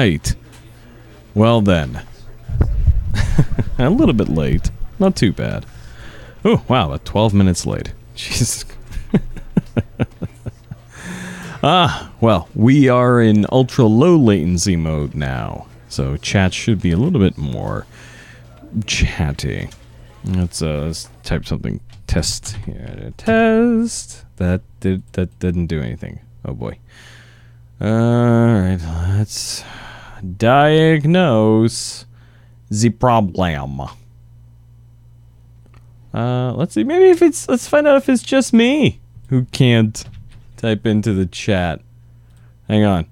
right. Well then. A little bit late. Not too bad. Oh, wow, 12 minutes late. Jesus. Well, we are in ultra low latency mode now. So chat should be a little bit more chatty. Let's type something. Test here. Test. That didn't do anything. Oh boy. Alright, let's diagnose the problem. Let's see, maybe if it's, let's find out if it's just me who can't type into the chat. Hang on.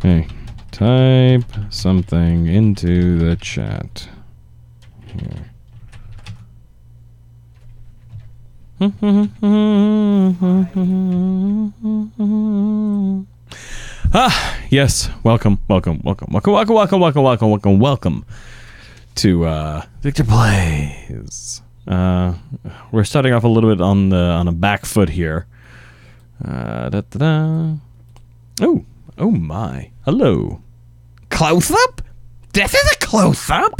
Hey, type something into the chat. Here. Yes, welcome to Victor Plays. We're starting off a little bit on a back foot here. Oh my, hello. Close up? This is a close up?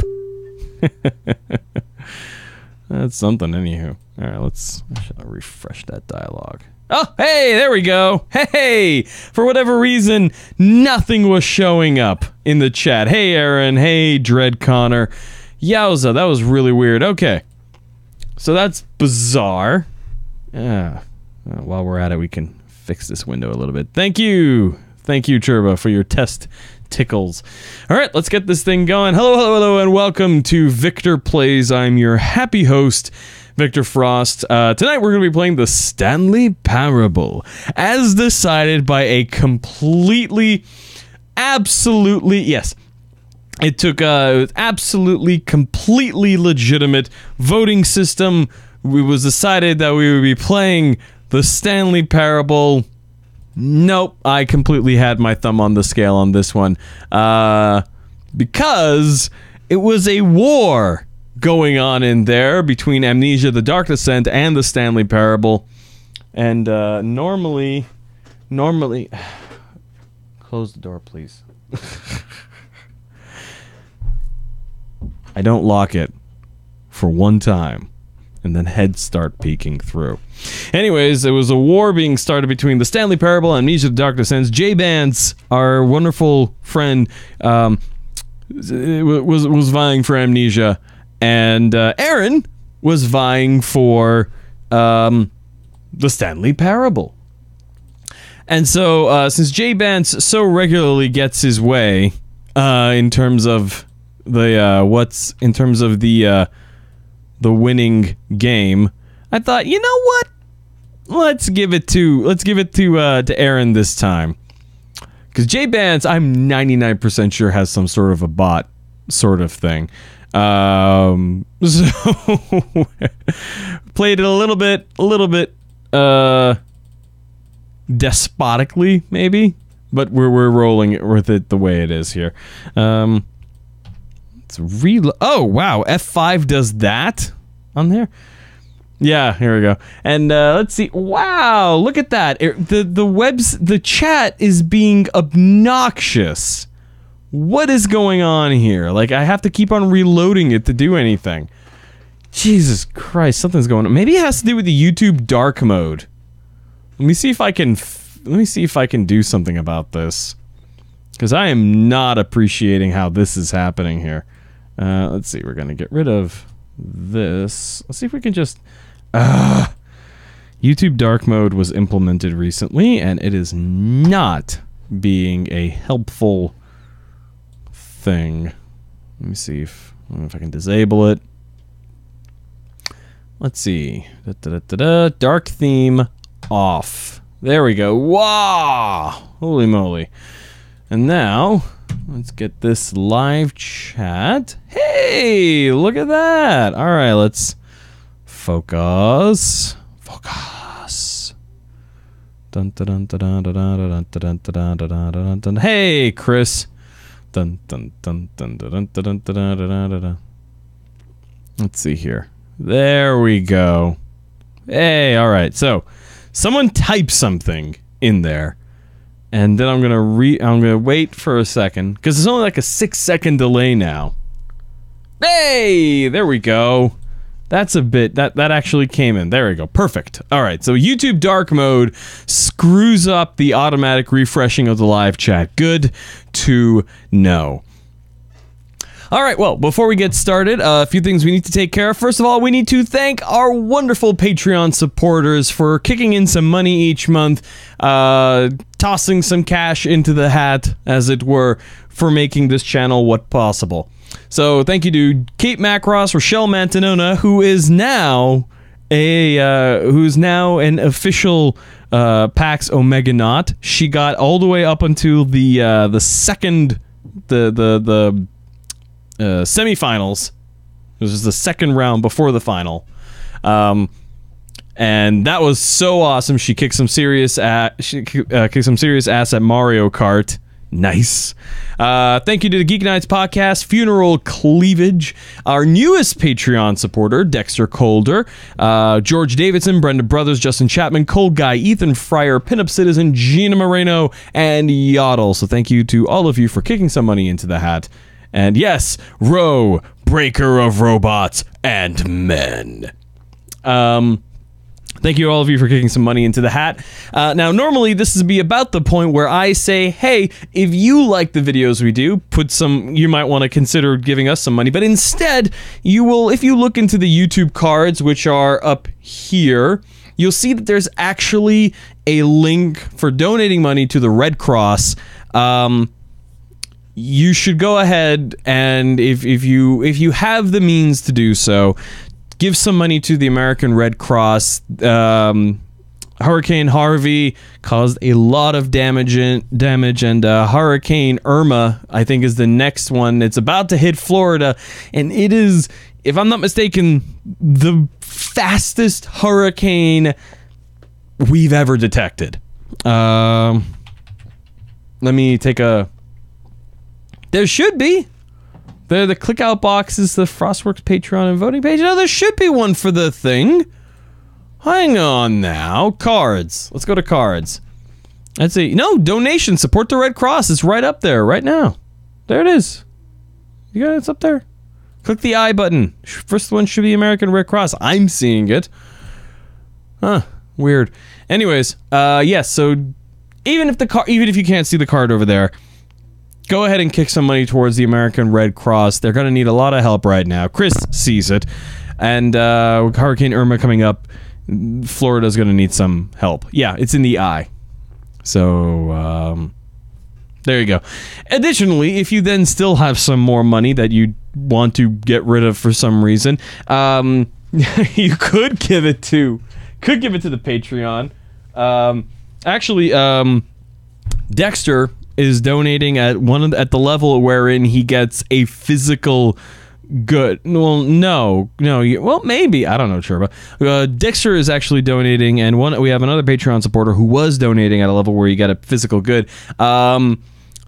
That's something, anywho. Alright, should I refresh that dialogue? Oh, hey, there we go. Hey, for whatever reason, nothing was showing up in the chat. Hey, Aaron. Hey, Dread Connor. Yowza, that was really weird. Okay. So that's bizarre. Yeah. While we're at it, we can fix this window a little bit. Thank you. Thank you, Turbo, for your test tickles. All right, let's get this thing going. Hello, and welcome to Victor Plays. I'm your happy host, Victor Frost. Tonight we're going to be playing the Stanley Parable, as decided by a completely, absolutely, yes, it took absolutely, completely legitimate voting system. It was decided that we would be playing the Stanley Parable. Nope, I completely had my thumb on the scale on this one, because it was a war going on in there between Amnesia: The Dark Descent and the Stanley Parable, and normally, close the door, please. I don't lock it for one time, and then heads start peeking through. Anyways, it was a war being started between the Stanley Parable and Amnesia: The Dark Descent. J-Bance, our wonderful friend, was vying for Amnesia, and Aaron was vying for the Stanley Parable. And so, since J-Bance so regularly gets his way, in terms of the the winning game, I thought, you know what? Let's give it to Aaron this time. Because J-Bance, I'm 99% sure, has some sort of a bot sort of thing. So played it a little bit despotically, maybe, but we're rolling it with it the way it is here. It's oh wow, F5 does that on there. Yeah, here we go. And let's see. Wow, look at that. The chat is being obnoxious. What is going on here? Like, I have to keep on reloading it to do anything. Jesus Christ, something's going on. Maybe it has to do with the YouTube dark mode. Let me see if I can do something about this, because I am not appreciating how this is happening here. Let's see. We're gonna get rid of this. Let's see if we can just. YouTube dark mode was implemented recently, and it is not being a helpful thing. Let me see if I can disable it. Let's see. Dark theme off. There we go. Wow! Holy moly. And now, let's get this live chat. Hey! Look at that! Alright, let's focus. Focus. Dun dun dun dun dun dun dun dun dun dun. Hey, Chris. Dun dun dun dun dun dun dun dun. Let's see here. There we go. Hey, all right. So, someone type something in there, And then I'm gonna wait for a second, because it's only like a 6-second delay now. Hey, there we go. That's a bit, that actually came in. There we go. Perfect. All right, so YouTube dark mode screws up the automatic refreshing of the live chat. Good to know. All right, well, before we get started, a few things we need to take care of. First of all, we need to thank our wonderful Patreon supporters for kicking in some money each month, tossing some cash into the hat, as it were, for making this channel what possible. So thank you to Kate Macross, Rochelle Mantanona, who is now an official PAX Omega Knot. She got all the way up until the semifinals. This was the second round before the final, and that was so awesome. She kicked some serious ass at Mario Kart. Nice. Thank you to the Geek Nights podcast, Funeral Cleavage, our newest Patreon supporter, Dexter Colder, George Davidson, Brenda Brothers, Justin Chapman, Cold Guy, Ethan Fryer, Pinup Citizen, Gina Moreno, and Yodel. So thank you to all of you for kicking some money into the hat. And yes, Ro, breaker of robots and men. Thank you all of you for kicking some money into the hat. Now, normally this is be about the point where I say, hey, if you like the videos we do, you might want to consider giving us some money. But instead, you will, if you look into the YouTube cards, which are up here, you'll see that there's actually a link for donating money to the Red Cross. You should go ahead and if you have the means to do so, give some money to the American Red Cross. Hurricane Harvey caused a lot of damage, and Hurricane Irma, I think, is the next one. It's about to hit Florida, and it is, if I'm not mistaken, the fastest hurricane we've ever detected. Let me take a... There should be. The click-out box is the Frostworks Patreon and voting page. No, there should be one for the thing. Hang on now. Cards. Let's go to cards. Let's see. No, donation. Support the Red Cross. It's right up there right now. There it is. You got it. It's up there. Click the I button. First one should be American Red Cross. I'm seeing it. Huh. Weird. Anyways, yes, so even if you can't see the card over there, go ahead and kick some money towards the American Red Cross. They're going to need a lot of help right now. Chris sees it. And Hurricane Irma coming up, Florida's going to need some help. Yeah, it's in the eye. So, there you go. Additionally, if you then still have some more money that you want to get rid of for some reason, you could give it to the Patreon. Actually, Dexter is donating at the level wherein he gets a physical good. Well, well, maybe, I don't know, sure, but Dexter is actually donating, and we have another Patreon supporter who was donating at a level where you get a physical good.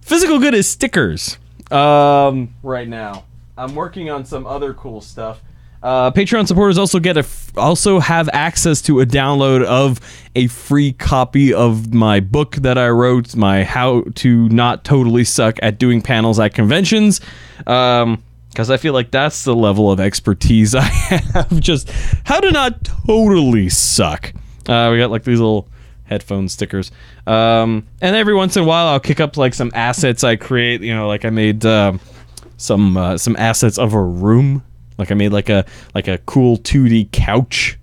Physical good is stickers. Right now, I'm working on some other cool stuff. Patreon supporters also have access to a download of a free copy of my book that I wrote, my How to Not Totally Suck at Doing Panels at Conventions, because I feel like that's the level of expertise I have, just how to not totally suck. We got like these little headphone stickers, and every once in a while I'll kick up like some assets I create, like I made some assets of a room. Like I made like a cool 2D couch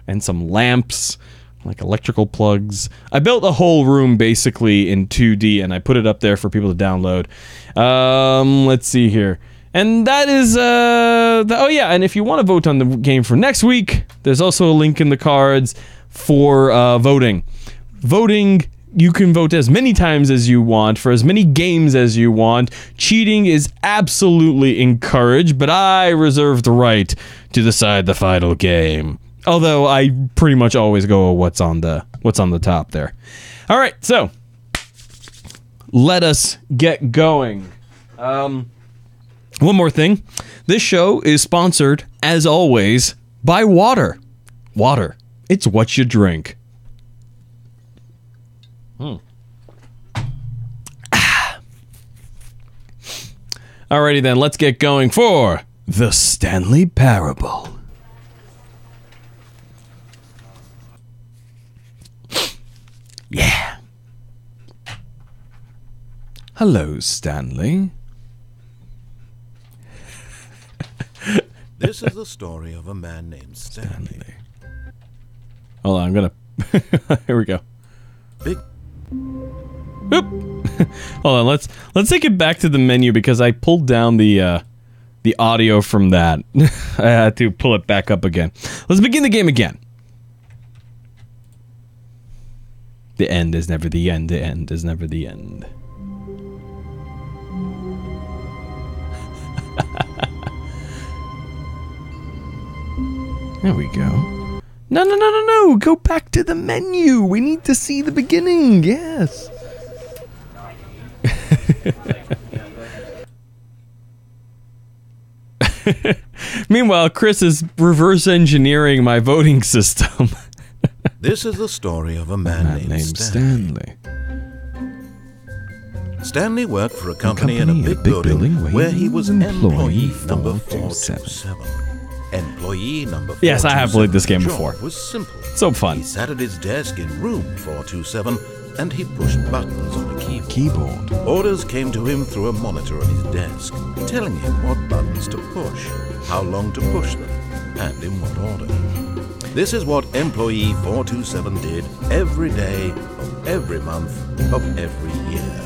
and some lamps, like electrical plugs. I built a whole room basically in 2D, and I put it up there for people to download. Let's see here. And that is oh yeah, and if you want to vote on the game for next week, there's also a link in the cards for voting. You can vote as many times as you want, for as many games as you want. Cheating is absolutely encouraged, but I reserve the right to decide the final game. Although I pretty much always go what's on the top there. All right, so let us get going. One more thing. This show is sponsored, as always, by water. Water. It's what you drink. Alrighty then, let's get going for the Stanley Parable. Yeah. Hello, Stanley. This is the story of a man named Stanley. Hold on, I'm gonna... Here we go. Big... Oop. Hold on, let's take it back to the menu because I pulled down the audio from that. I had to pull it back up again. Let's begin the game again. The end is never the end. The end is never the end. There we go. No. Go back to the menu. We need to see the beginning. Yes. Meanwhile, Chris is reverse engineering my voting system. This is the story of a man named Stanley. Stanley worked for a company in a big building where he was employee number 427. Employee number 427. Yes, I have played this game before. Was simple. So fun. He sat at his desk in room 427 and he pushed buttons on the keyboard. Orders came to him through a monitor on his desk, telling him what buttons to push, how long to push them, and in what order. This is what employee 427 did every day of every month of every year.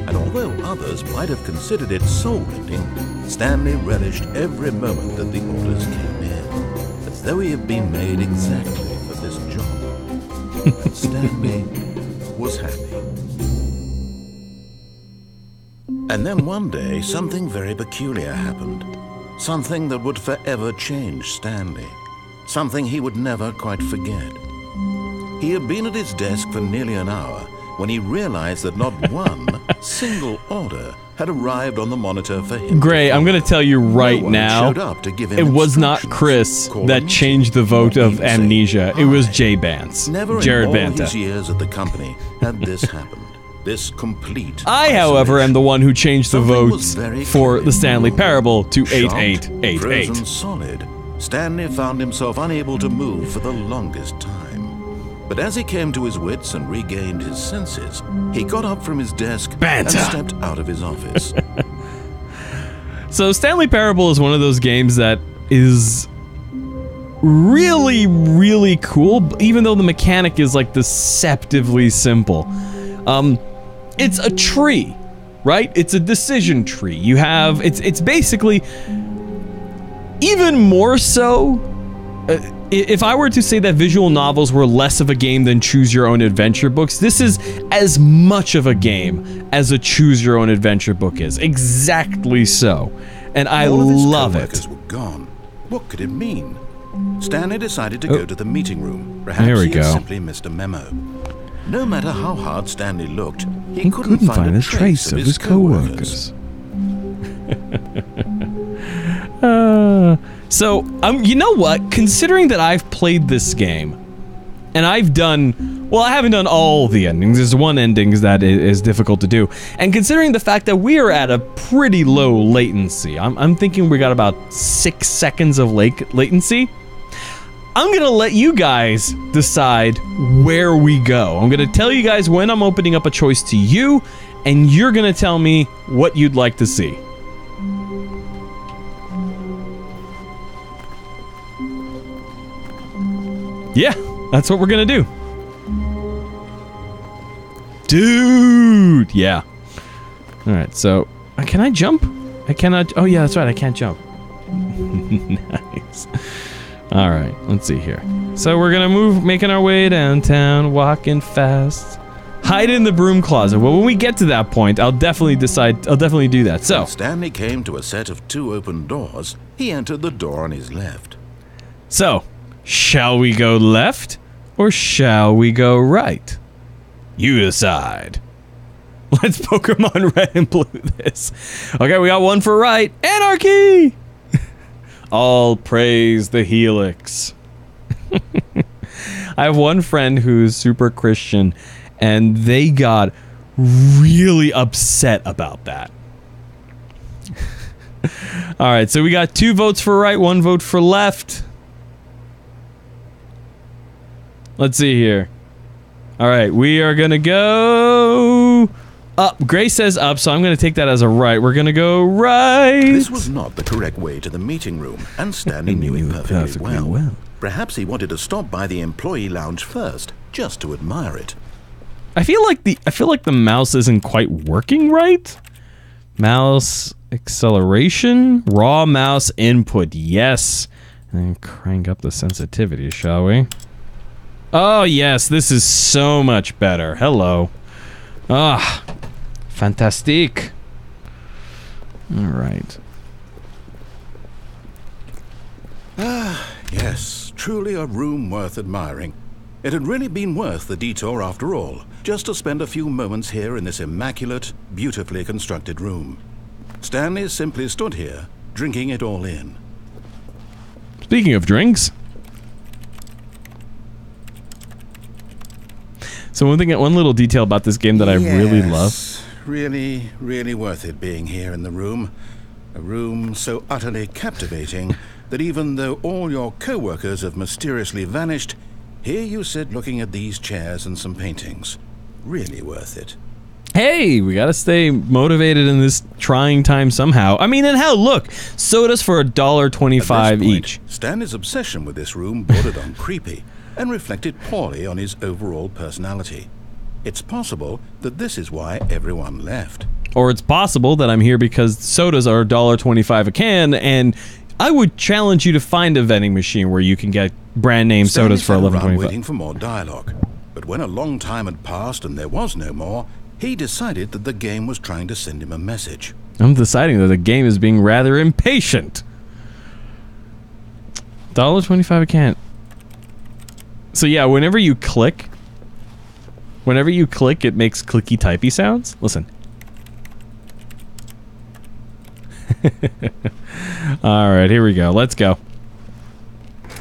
And although others might have considered it soul-rending, Stanley relished every moment that the orders came in, as though he had been made exactly for this job. And Stanley was happy. And then one day, something very peculiar happened. Something that would forever change Stanley. Something he would never quite forget. He had been at his desk for nearly an hour when he realized that not one single order had arrived on the monitor for him. Gray, I'm going to tell you right now, it was not Chris that changed the vote of Amnesia. It was Jay Bance. Never Jared in all Banta. his years at the company had this happened. This complete I, however, am the one who changed the Something was vote very for clear. the Stanley Parable to Shocked, 8888. frozen solid, Stanley found himself unable to move for the longest time. But as he came to his wits and regained his senses, he got up from his desk Banta. and stepped out of his office. So Stanley Parable is one of those games that is really, really cool, even though the mechanic is like deceptively simple. It's a tree, right? It's a decision tree. You have, it's basically, even more so, if I were to say that visual novels were less of a game than choose your own adventure books, this is as much of a game as a choose your own adventure book is. Exactly so. And I All of his love co-workers it. were gone. What could it mean? Stanley decided to go to the meeting room. Perhaps There we he had go. simply missed a memo. No matter how hard Stanley looked, He couldn't find a trace of his co-workers. So, you know what? Considering that I've played this game, and I've done, well, I haven't done all the endings. There's one ending that is difficult to do. And considering the fact that we are at a pretty low latency, I'm thinking we got about 6 seconds of latency. I'm gonna let you guys decide where we go. I'm gonna tell you guys when I'm opening up a choice to you, and you're gonna tell me what you'd like to see. Yeah, that's what we're gonna do. Dude! Yeah. Alright, so... can I jump? I cannot... Oh yeah, that's right, I can't jump. Nice. Alright, let's see here. So we're gonna move, making our way downtown, walking fast. Hide in the broom closet. Well, when we get to that point, I'll definitely do that. So... When Stanley came to a set of 2 open doors, he entered the door on his left. So, shall we go left or shall we go right? You decide. Let's Pokemon Red and Blue this. Okay, we got one for right. Anarchy! All praise the Helix. I have one friend who's super Christian, and they got really upset about that. All right, so we got 2 votes for right, 1 vote for left. Let's see here. All right, we are going to go up. Grace says up, so I'm going to take that as a right. We're going to go right. This was not the correct way to the meeting room, and Stanley knew it perfectly well. Perhaps he wanted to stop by the employee lounge first, just to admire it. I feel like the mouse isn't quite working right. Mouse acceleration, raw mouse input, yes. And crank up the sensitivity, shall we? Oh yes, this is so much better. Hello. Ah, fantastique. All right. Ah, yes, truly a room worth admiring. It had really been worth the detour after all, just to spend a few moments here in this immaculate, beautifully constructed room. Stanley simply stood here, drinking it all in. Speaking of drinks, so one little detail about this game that I really love. Really, really worth it being here in the room. A room so utterly captivating that even though all your co-workers have mysteriously vanished, here you sit looking at these chairs and some paintings. Really worth it. Hey, we gotta stay motivated in this trying time somehow. I mean, and hell, look, sodas for $1.25 each. Stanley's obsession with this room bordered on creepy and reflected poorly on his overall personality. It's possible that this is why everyone left. Or it's possible that I'm here because sodas are $1.25 a can, and I would challenge you to find a vending machine where you can get brand name sodas for $11.25. Waiting for more dialogue, but when a long time had passed and there was no more, he decided that the game was trying to send him a message. I'm deciding that the game is being rather impatient. $1.25 a can. So yeah, whenever you click, it makes clicky typey sounds. Listen. All right, here we go. Let's go.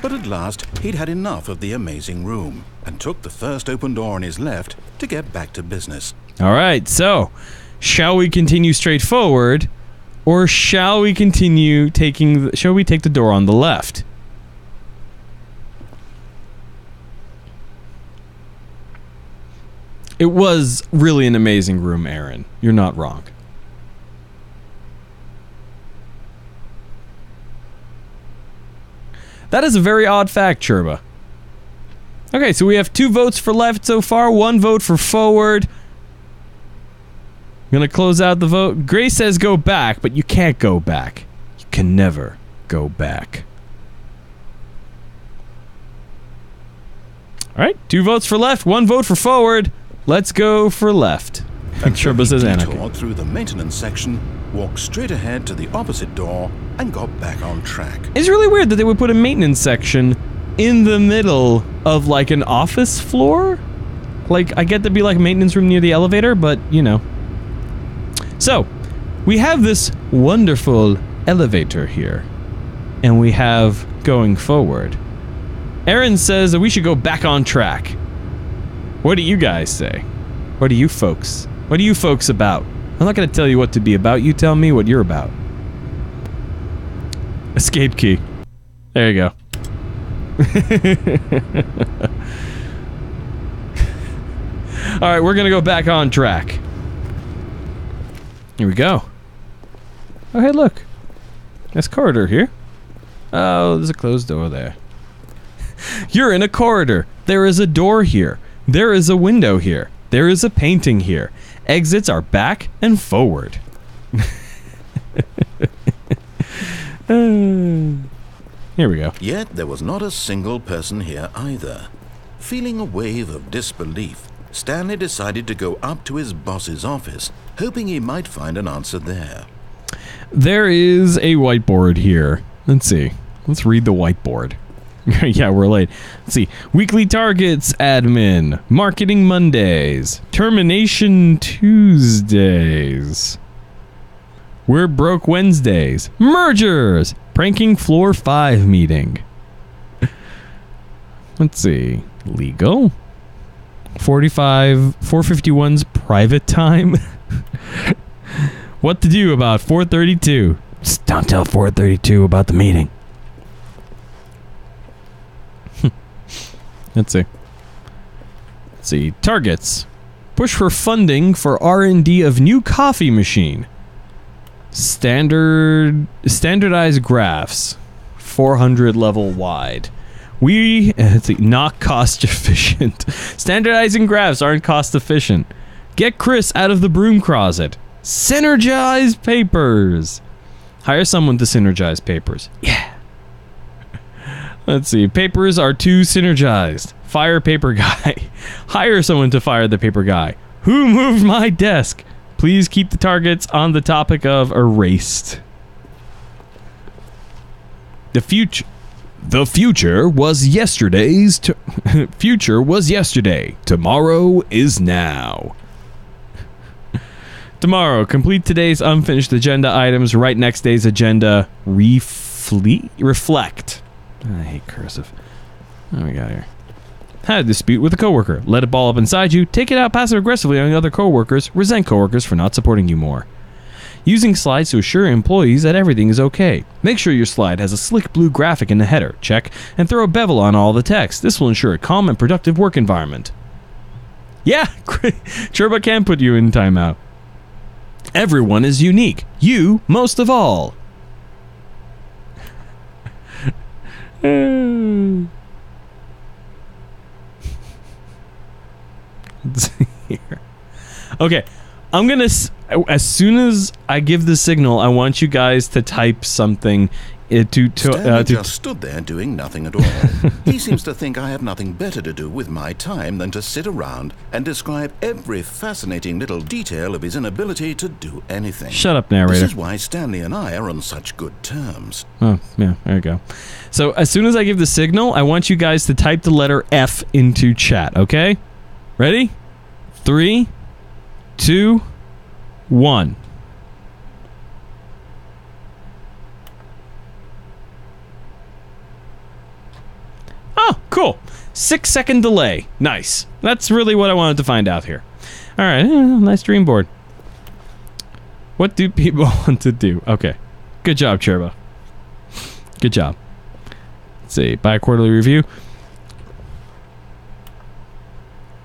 But at last, he'd had enough of the amazing room and took the first open door on his left to get back to business. All right, so shall we continue straight forward, or shall we continue shall we take the door on the left? It was really an amazing room, Aaron. You're not wrong. That is a very odd fact, Churba. Okay, so we have 2 votes for left so far, 1 vote for forward. I'm gonna close out the vote. Grace says go back, but you can't go back. You can never go back. Alright, 2 votes for left, 1 vote for forward. Let's go for left. Churba says Anakin. Through the maintenance section, walked straight ahead to the opposite door, and got back on track. It's really weird that they would put a maintenance section in the middle of like an office floor. Like, I get to be like a maintenance room near the elevator, but you know. So, we have this wonderful elevator here, and we have going forward. Aaron says that we should go back on track. What do you guys say? What are you folks? What are you folks about? I'm not going to tell you what to be about. You tell me what you're about. Escape key. There you go. Alright, we're going to go back on track. Here we go. Oh, hey, look. There's a corridor here. Oh, there's a closed door there. You're in a corridor. There is a door here. There is a window here. There is a painting here. Exits are back and forward. Here we go. Yet there was not a single person here either. Feeling a wave of disbelief, Stanley decided to go up to his boss's office, hoping he might find an answer there. There is a whiteboard here. Let's see. Let's read the whiteboard. Yeah, we're late. Let's see. Weekly targets, admin. Marketing Mondays. Termination Tuesdays. We're broke Wednesdays. Mergers. Pranking Floor 5 meeting. Let's see. Legal. 451's private time. What to do about 432. Don't tell 432 about the meeting. Let's see. Targets. Push for funding for R&D of new coffee machine. Standardized graphs. 400 level wide. Let's see, not cost efficient. Standardizing graphs aren't cost efficient. Get Chris out of the broom closet. Synergize papers. Hire someone to synergize papers. Yeah. Let's see. Papers are too synergized. Fire paper guy. Hire someone to fire the paper guy. Who moved my desk? Please keep the targets on the topic of erased. The future was yesterday's. Future was yesterday. Tomorrow is now. Tomorrow, complete today's unfinished agenda items. Write next day's agenda. Reflect. I hate cursive. What do we got here? Had a dispute with a coworker. Let it ball up inside you. Take it out passive-aggressively on other coworkers. Resent coworkers for not supporting you more. Using slides to assure employees that everything is okay. Make sure your slide has a slick blue graphic in the header. Check. And throw a bevel on all the text. This will ensure a calm and productive work environment. Yeah, Churba can put you in timeout. Everyone is unique. You most of all. Here. Okay, I'm gonna, as soon as I give the signal, I want you guys to type something Stanley just stood there doing nothing at all. He seems to think I have nothing better to do with my time than to sit around and describe every fascinating little detail of his inability to do anything. Shut up, narrator. This is why Stanley and I are on such good terms. Oh, yeah, there you go. So, as soon as I give the signal, I want you guys to type the letter F into chat, okay? Ready? 3, 2, 1. Oh, cool. 6-second delay. Nice. That's really what I wanted to find out here. Alright, nice dream board. What do people want to do? Okay. Good job, Churba. Good job. Let's see. Buy a quarterly review.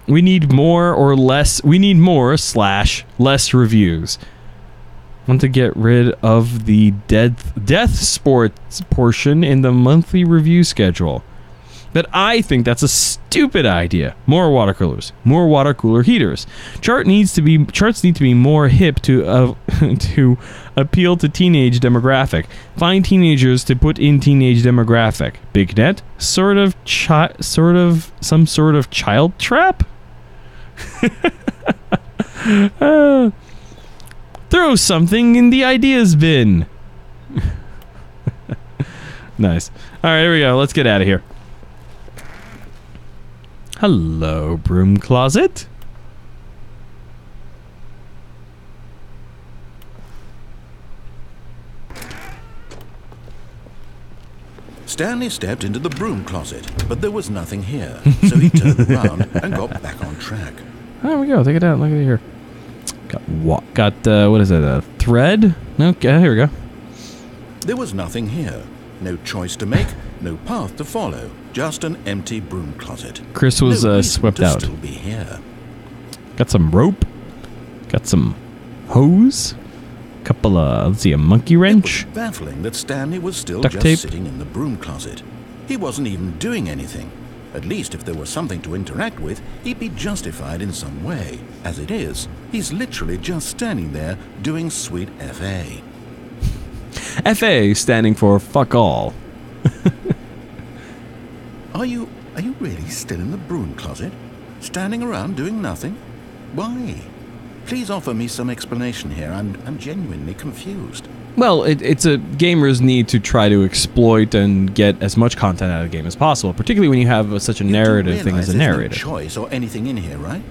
We need more or less. We need more / less reviews. Want to get rid of the death sports portion in the monthly review schedule. But I think that's a stupid idea. More water coolers, more water cooler heaters. Charts need to be more hip to to appeal to teenage demographic. Find teenagers to put in teenage demographic. Big net, some sort of child trap. Throw something in the ideas bin. Nice. All right, here we go. Let's get out of here. Hello, broom closet. Stanley stepped into the broom closet, but there was nothing here, so he turned around and got back on track. There we go. Take it out. Look at it here. Got what is it? A thread? Okay, here we go. There was nothing here. No choice to make, no path to follow. Just an empty broom closet. Chris was swept out. Still be here. Got some rope. Got some hose. Couple of, let's see, a monkey wrench. It was baffling that Stanley was still Duct just tape. sitting in the broom closet. He wasn't even doing anything. At least if there was something to interact with, he'd be justified in some way. As it is, he's literally just standing there doing sweet FA. FA standing for fuck all. Are you really still in the broom closet? Standing around doing nothing? Why? Please offer me some explanation here. I'm genuinely confused. Well, it's a gamer's need to try to exploit and get as much content out of the game as possible, particularly when you have such a narrative thing as a narrator. There's no choice or anything in here, right?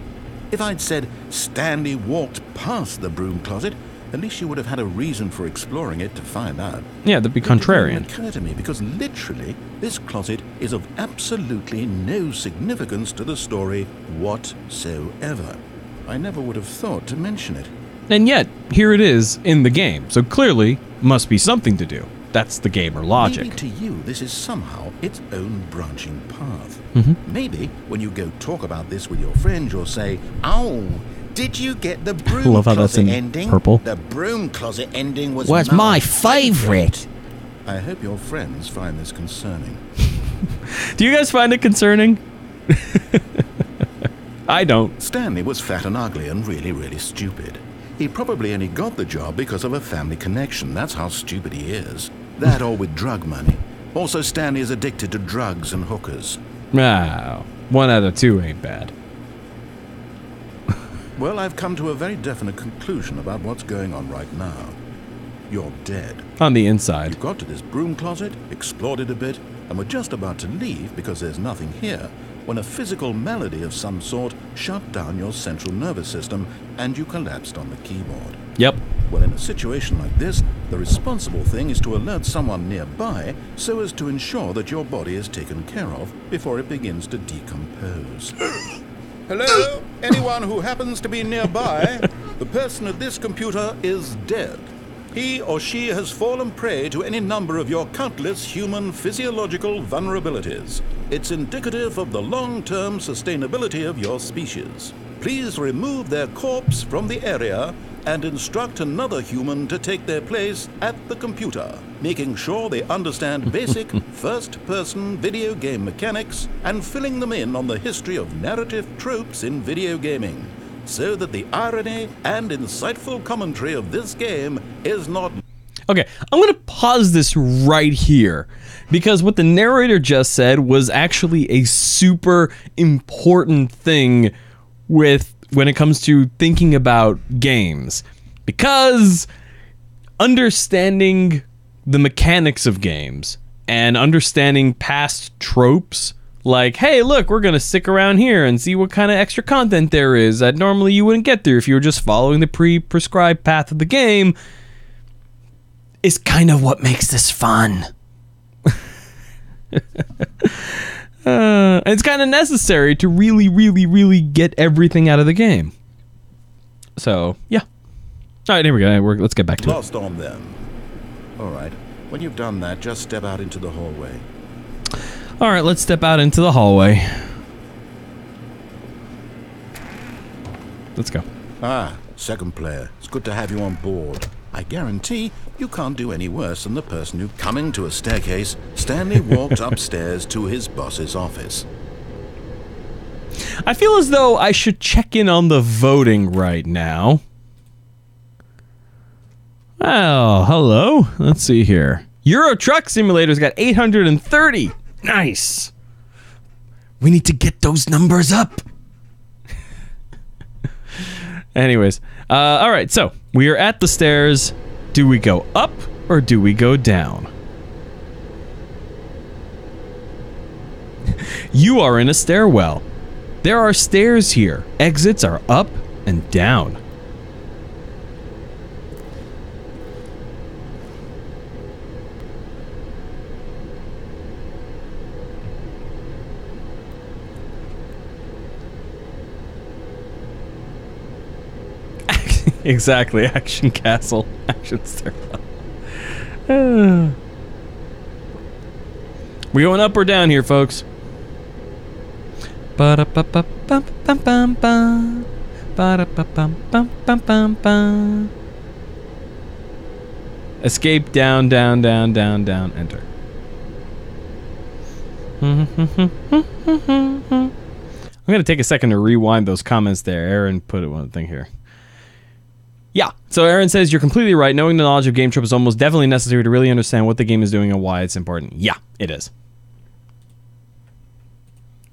If I'd said Stanley walked past the broom closet, at least you would have had a reason for exploring it to find out. Yeah, that'd be contrarian. It didn't occur to me because literally this closet is of absolutely no significance to the story whatsoever. I never would have thought to mention it. And yet, here it is in the game. So clearly, must be something to do. That's the gamer logic. Maybe to you, this is somehow its own branching path. Mm-hmm. Maybe when you go talk about this with your friend, you'll say, "Oh, did you get the broom Love how that's closet in ending? purple. The broom closet ending was my favorite." I hope your friends find this concerning. Do you guys find it concerning? I don't. Stanley was fat and ugly and really, really stupid. He probably only got the job because of a family connection. That's how stupid he is. That or with drug money. Also, Stanley is addicted to drugs and hookers. Wow. 1 out of 2 ain't bad. Well, I've come to a very definite conclusion about what's going on right now. You're dead. On the inside. You got to this broom closet, explored it a bit, and were just about to leave because there's nothing here, when a physical malady of some sort shut down your central nervous system and you collapsed on the keyboard. Yep. Well, in a situation like this, the responsible thing is to alert someone nearby so as to ensure that your body is taken care of before it begins to decompose. Hello? Anyone who happens to be nearby? The person at this computer is dead. He or she has fallen prey to any number of your countless human physiological vulnerabilities. It's indicative of the long-term sustainability of your species. Please remove their corpse from the area and instruct another human to take their place at the computer, making sure they understand basic first-person video game mechanics and filling them in on the history of narrative tropes in video gaming, so that the irony and insightful commentary of this game is not... Okay, I'm going to pause this right here, because what the narrator just said was actually a super important thing when it comes to thinking about games. Because understanding the mechanics of games and understanding past tropes, like, hey, look, we're going to stick around here and see what kind of extra content there is that normally you wouldn't get there if you were just following the pre-prescribed path of the game, is kind of what makes this fun. It's kind of necessary to really, really, really get everything out of the game. So, yeah. All right, here we go. Let's get back to Lost on them. All right. When you've done that, just step out into the hallway. All right, let's step out into the hallway. Let's go. Ah, second player. It's good to have you on board. I guarantee you can't do any worse than the person who, coming to a staircase, Stanley walked upstairs to his boss's office. I feel as though I should check in on the voting right now. Oh, hello. Let's see here. Euro Truck Simulator's got 830. Nice. We need to get those numbers up. Anyways, all right, so we are at the stairs. Do we go up or do we go down? You are in a stairwell. There are stairs here. Exits are up and down. Exactly, Action Castle, Action Stairwell. We going up or down here, folks? Escape, down, down, down, down, down, enter. I'm gonna take a second to rewind those comments there. Aaron put it one thing here. Yeah, so Aaron says, you're completely right. Knowing the knowledge of game trope is almost definitely necessary to really understand what the game is doing and why it's important. Yeah, it is.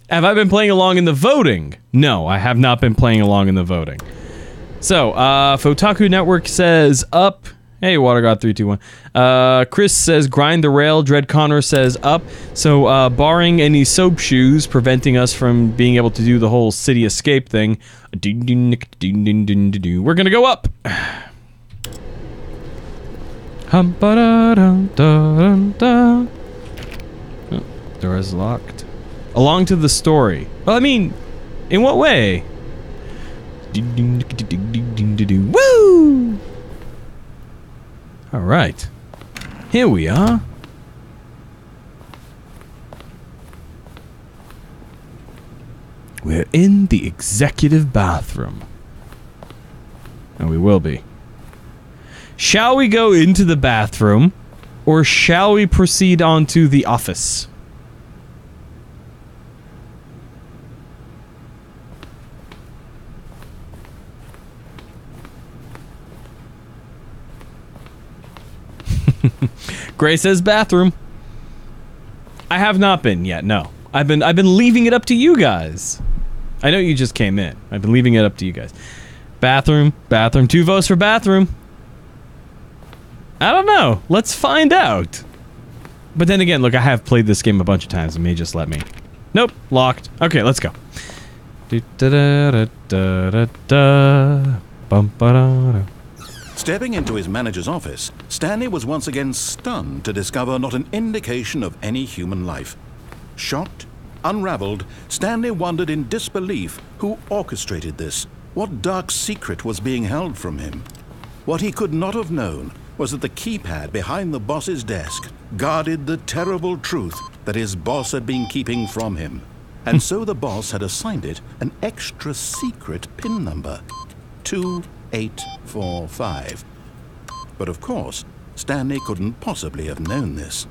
Have I been playing along in the voting? No, I have not been playing along in the voting. So, Fotaku Network says up. Hey, WaterGod321. Chris says grind the rail. Dread Connor says up. So, barring any soap shoes preventing us from being able to do the whole city escape thing, we're gonna go up. Oh, door is locked. Along to the story. Well, I mean, in what way? Woo! All right. Here we are. We're in the executive bathroom. And we will be. Shall we go into the bathroom, or shall we proceed on to the office? Gray says bathroom. I have not been yet, no. I've been leaving it up to you guys. I know you just came in. I've been leaving it up to you guys. Bathroom, bathroom. 2 votes for bathroom. I don't know. Let's find out. But then again, look, I have played this game a bunch of times. It may just let me. Nope, locked. Okay, let's go. Stepping into his manager's office, Stanley was once again stunned to discover not an indication of any human life. Shocked, unraveled, Stanley wondered in disbelief who orchestrated this. What dark secret was being held from him? What he could not have known was that the keypad behind the boss's desk guarded the terrible truth that his boss had been keeping from him. And so the boss had assigned it an extra secret PIN number, 2845. But of course, Stanley couldn't possibly have known this.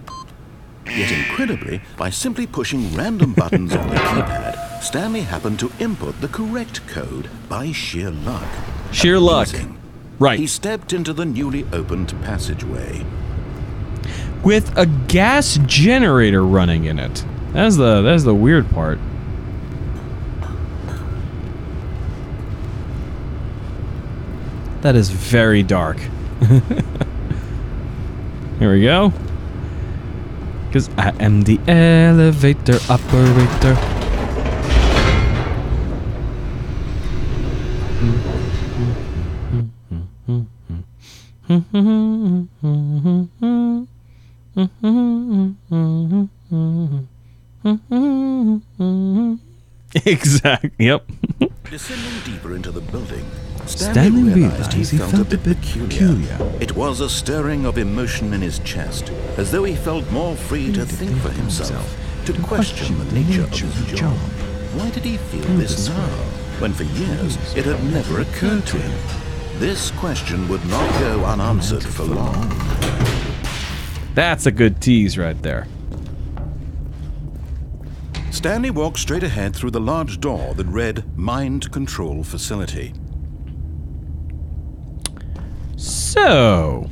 Yet incredibly, by simply pushing random buttons on the keypad, Stanley happened to input the correct code by sheer luck. Sheer luck. Amazing. Right. He stepped into the newly opened passageway. With a gas generator running in it. That's the weird part. That is very dark. Here we go. Because I am the elevator operator. Exactly. Yep. Descending deeper into the building, Stanley realized he felt a bit peculiar. It was a stirring of emotion in his chest, as though he felt more free to think for himself, to question the nature of his job. Why did he feel this now, when for years it had never occurred to him? This question would not go unanswered for long. That's a good tease right there. Stanley walked straight ahead through the large door that read Mind Control Facility. So...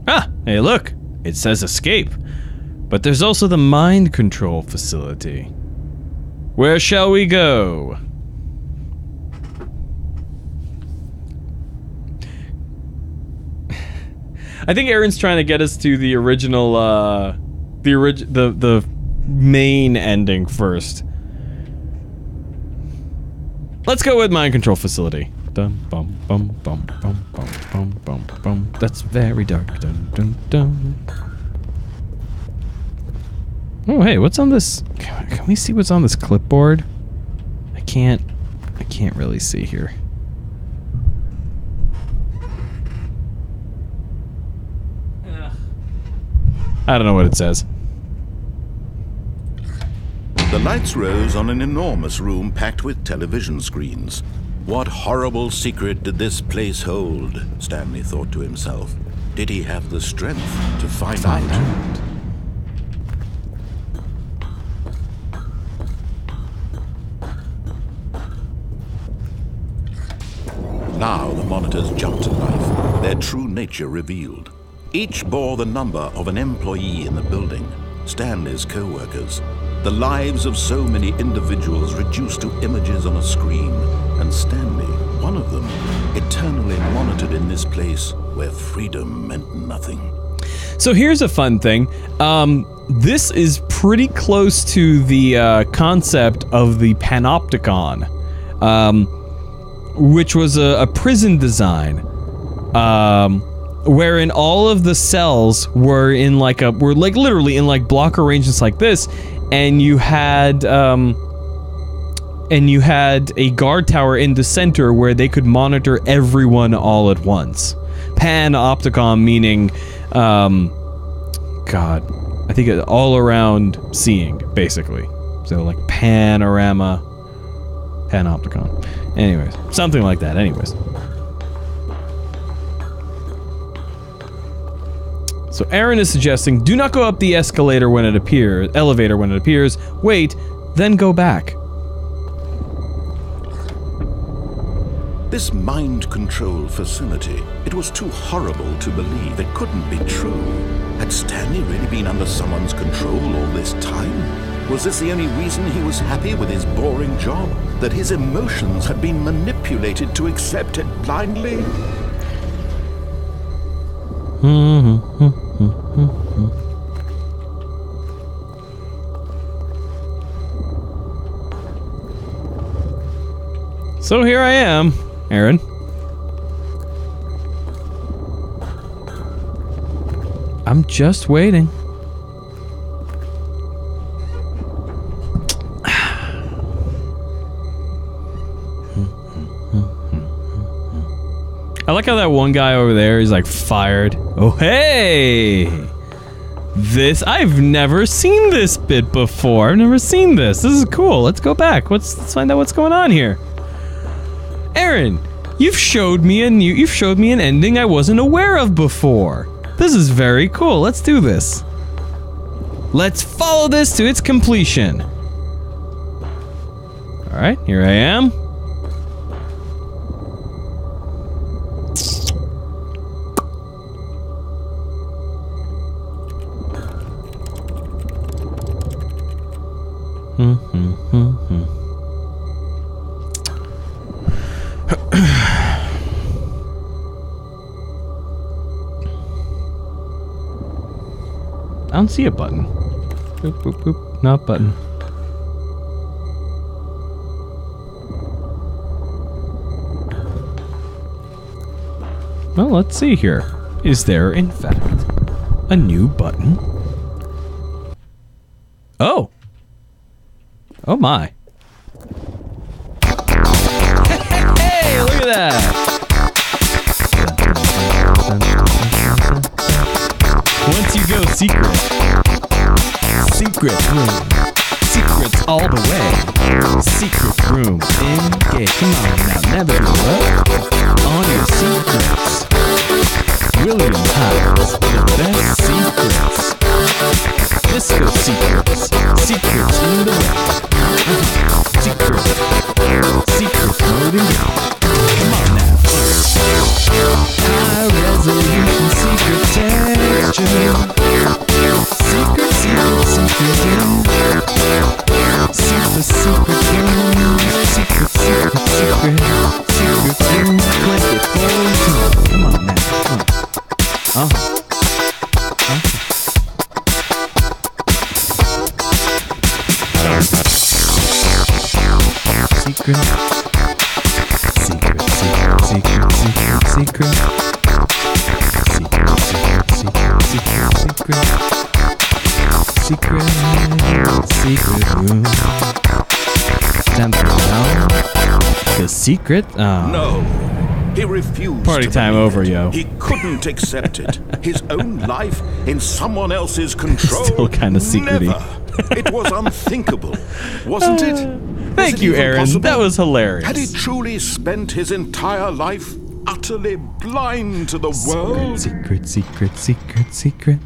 Ah, hey look, it says escape. But there's also the Mind Control Facility. Where shall we go? I think Aaron's trying to get us to the original, the main ending first. Let's go with Mind Control Facility. Dum bum bum bum bum bum bum bum bum. That's very dark. Dun dun dun. Oh hey, what's on this? Can we see what's on this clipboard? I can't really see here. I don't know what it says. The lights rose on an enormous room packed with television screens. What horrible secret did this place hold? Stanley thought to himself. Did he have the strength to find out? Now the monitors jumped to life, their true nature revealed. Each bore the number of an employee in the building, Stanley's co-workers. The lives of so many individuals reduced to images on a screen, and Stanley, one of them, eternally monitored in this place where freedom meant nothing. So here's a fun thing. This is pretty close to the concept of the Panopticon, which was a prison design, wherein all of the cells were in were literally in block arrangements like this, and you had a guard tower in the center where they could monitor everyone all at once. Panopticon meaning God. I think it's all around seeing, basically. So, like, panorama, panopticon. Anyways, something like that, anyways. So Aaron is suggesting, do not go up the elevator when it appears, wait, then go back. This mind control facility, it was too horrible to believe. It couldn't be true. Had Stanley really been under someone's control all this time? Was this the only reason he was happy with his boring job? That his emotions had been manipulated to accept it blindly? So here I am, Aaron. I'm just waiting. I like how that one guy over there is like fired. Oh, hey! I've never seen this bit before. I've never seen this. This is cool. Let's go back. Let's find out what's going on here. Aaron, you've showed me an ending I wasn't aware of before. This is very cool. Let's do this. Let's follow this to its completion. All right, here I am. I don't see a button. Boop, boop, boop. Not button. Well, let's see here. Is there, in fact, a new button? Oh! Oh my. Hey, look at that! Once you go secret. Secret room. Secrets all the way. Secret room. Engage. Come on now, never give up on your secrets. William hides the best secrets. Disco secrets. Secrets in the way. Secret. Secret loading. Come on now. High resolution secret texture. Secret, secret, secret room. Secret, secret room. Secret, secret, secret. Secret room 24/7. Come on now. Come on. Secret. Secret, secret, secret, secret, secret. Secret, secret, secret, secret, secret. Secret room. Time to go. The secret? Oh. No. He refused. Party to time believe over, it. yo. He couldn't accept it. His own life in someone else's control. Still kind of secrety. Never. It was unthinkable, wasn't it? Thank you, Aaron. Possible? That was hilarious. Had he truly spent his entire life utterly blind to the world? Secret, secret, secret, secret.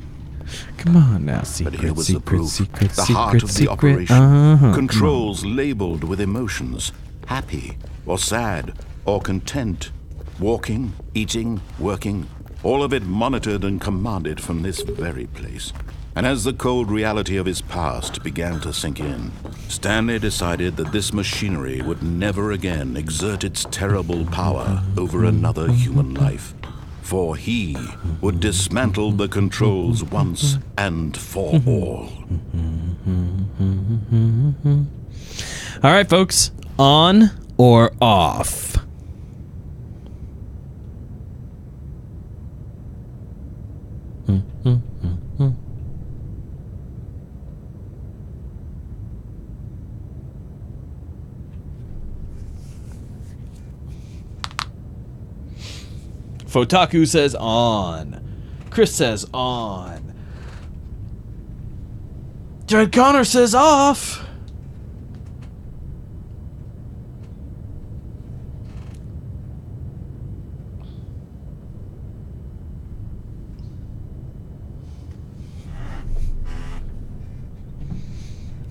Come on now, secret, But here was the secret, proof. secret, The secret, heart of the secret. operation. Controls labeled with emotions. Happy or sad or content. Walking, eating, working. All of it monitored and commanded from this very place. And as the cold reality of his past began to sink in, Stanley decided that this machinery would never again exert its terrible power over another human life. For he would dismantle the controls once and for all. All right, folks. On or off? Fotaku says on. Chris says on. Dread Connor says off.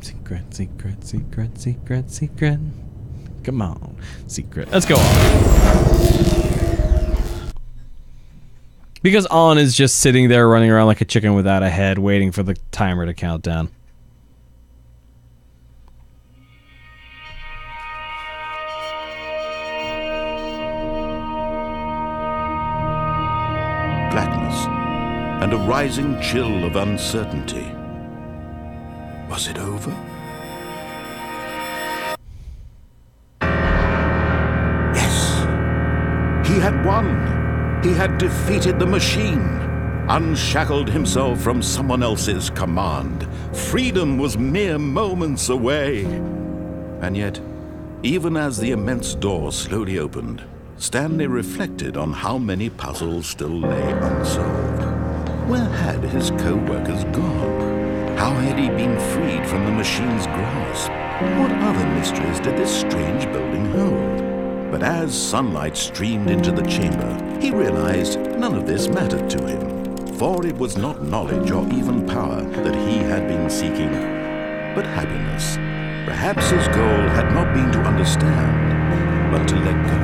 Secret, secret, secret, secret, secret. Come on. Secret. Let's go on. Because On is just sitting there running around like a chicken without a head, waiting for the timer to count down. Blackness and a rising chill of uncertainty. Was it over? Yes! He had won! He had defeated the machine! Unshackled himself from someone else's command. Freedom was mere moments away. And yet, even as the immense door slowly opened, Stanley reflected on how many puzzles still lay unsolved. Where had his co-workers gone? How had he been freed from the machine's grasp? What other mysteries did this strange building hold? But as sunlight streamed into the chamber, he realized none of this mattered to him. For it was not knowledge or even power that he had been seeking, but happiness. Perhaps his goal had not been to understand, but to let go.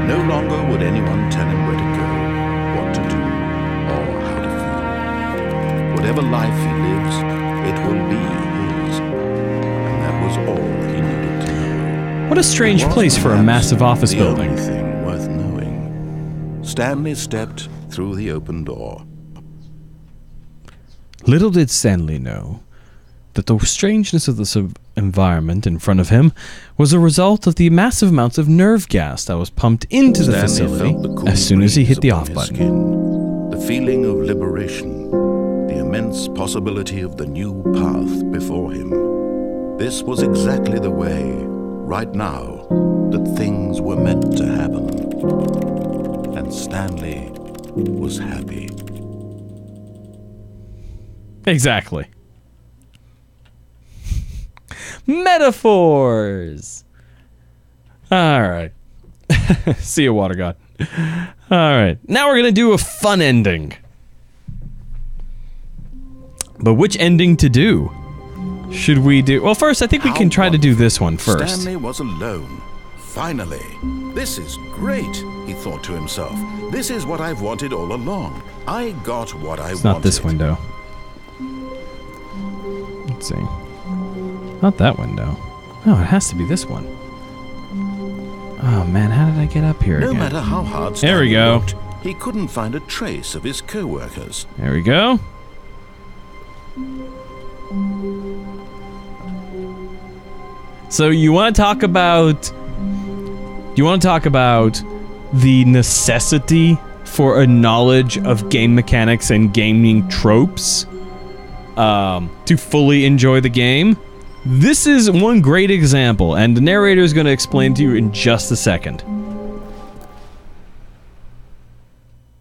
No longer would anyone tell him where to go, what to do, or how to feel. Whatever life he lives, it will be his. And that was all he needed to know. What a strange place for a massive office building. The only thing worth knowing. Stanley stepped through the open door. Little did Stanley know that the strangeness of the environment in front of him was a result of the massive amounts of nerve gas that was pumped into the facility as soon as he hit the off button. Skin, the feeling of liberation, the immense possibility of the new path before him. This was exactly the way, right now, that things were meant to happen. And Stanley was happy. Exactly. Metaphors! Alright. See you, Water God. Alright. Now we're gonna do a fun ending. But which ending to do? Should we do... Well, first, I think we can try to do this one first. Stanley was alone. Finally. This is great, he thought to himself. This is what I've wanted all along. I got what I wanted. It's not this window. Let's see. Not that window. Oh, it has to be this one. Oh man, how did I get up here again? No matter how hard Stanley looked, he couldn't find a trace of his co-workers. There we go. So you want to talk about... You want to talk about the necessity for a knowledge of game mechanics and gaming tropes to fully enjoy the game? This is one great example, and the narrator is going to explain to you in just a second.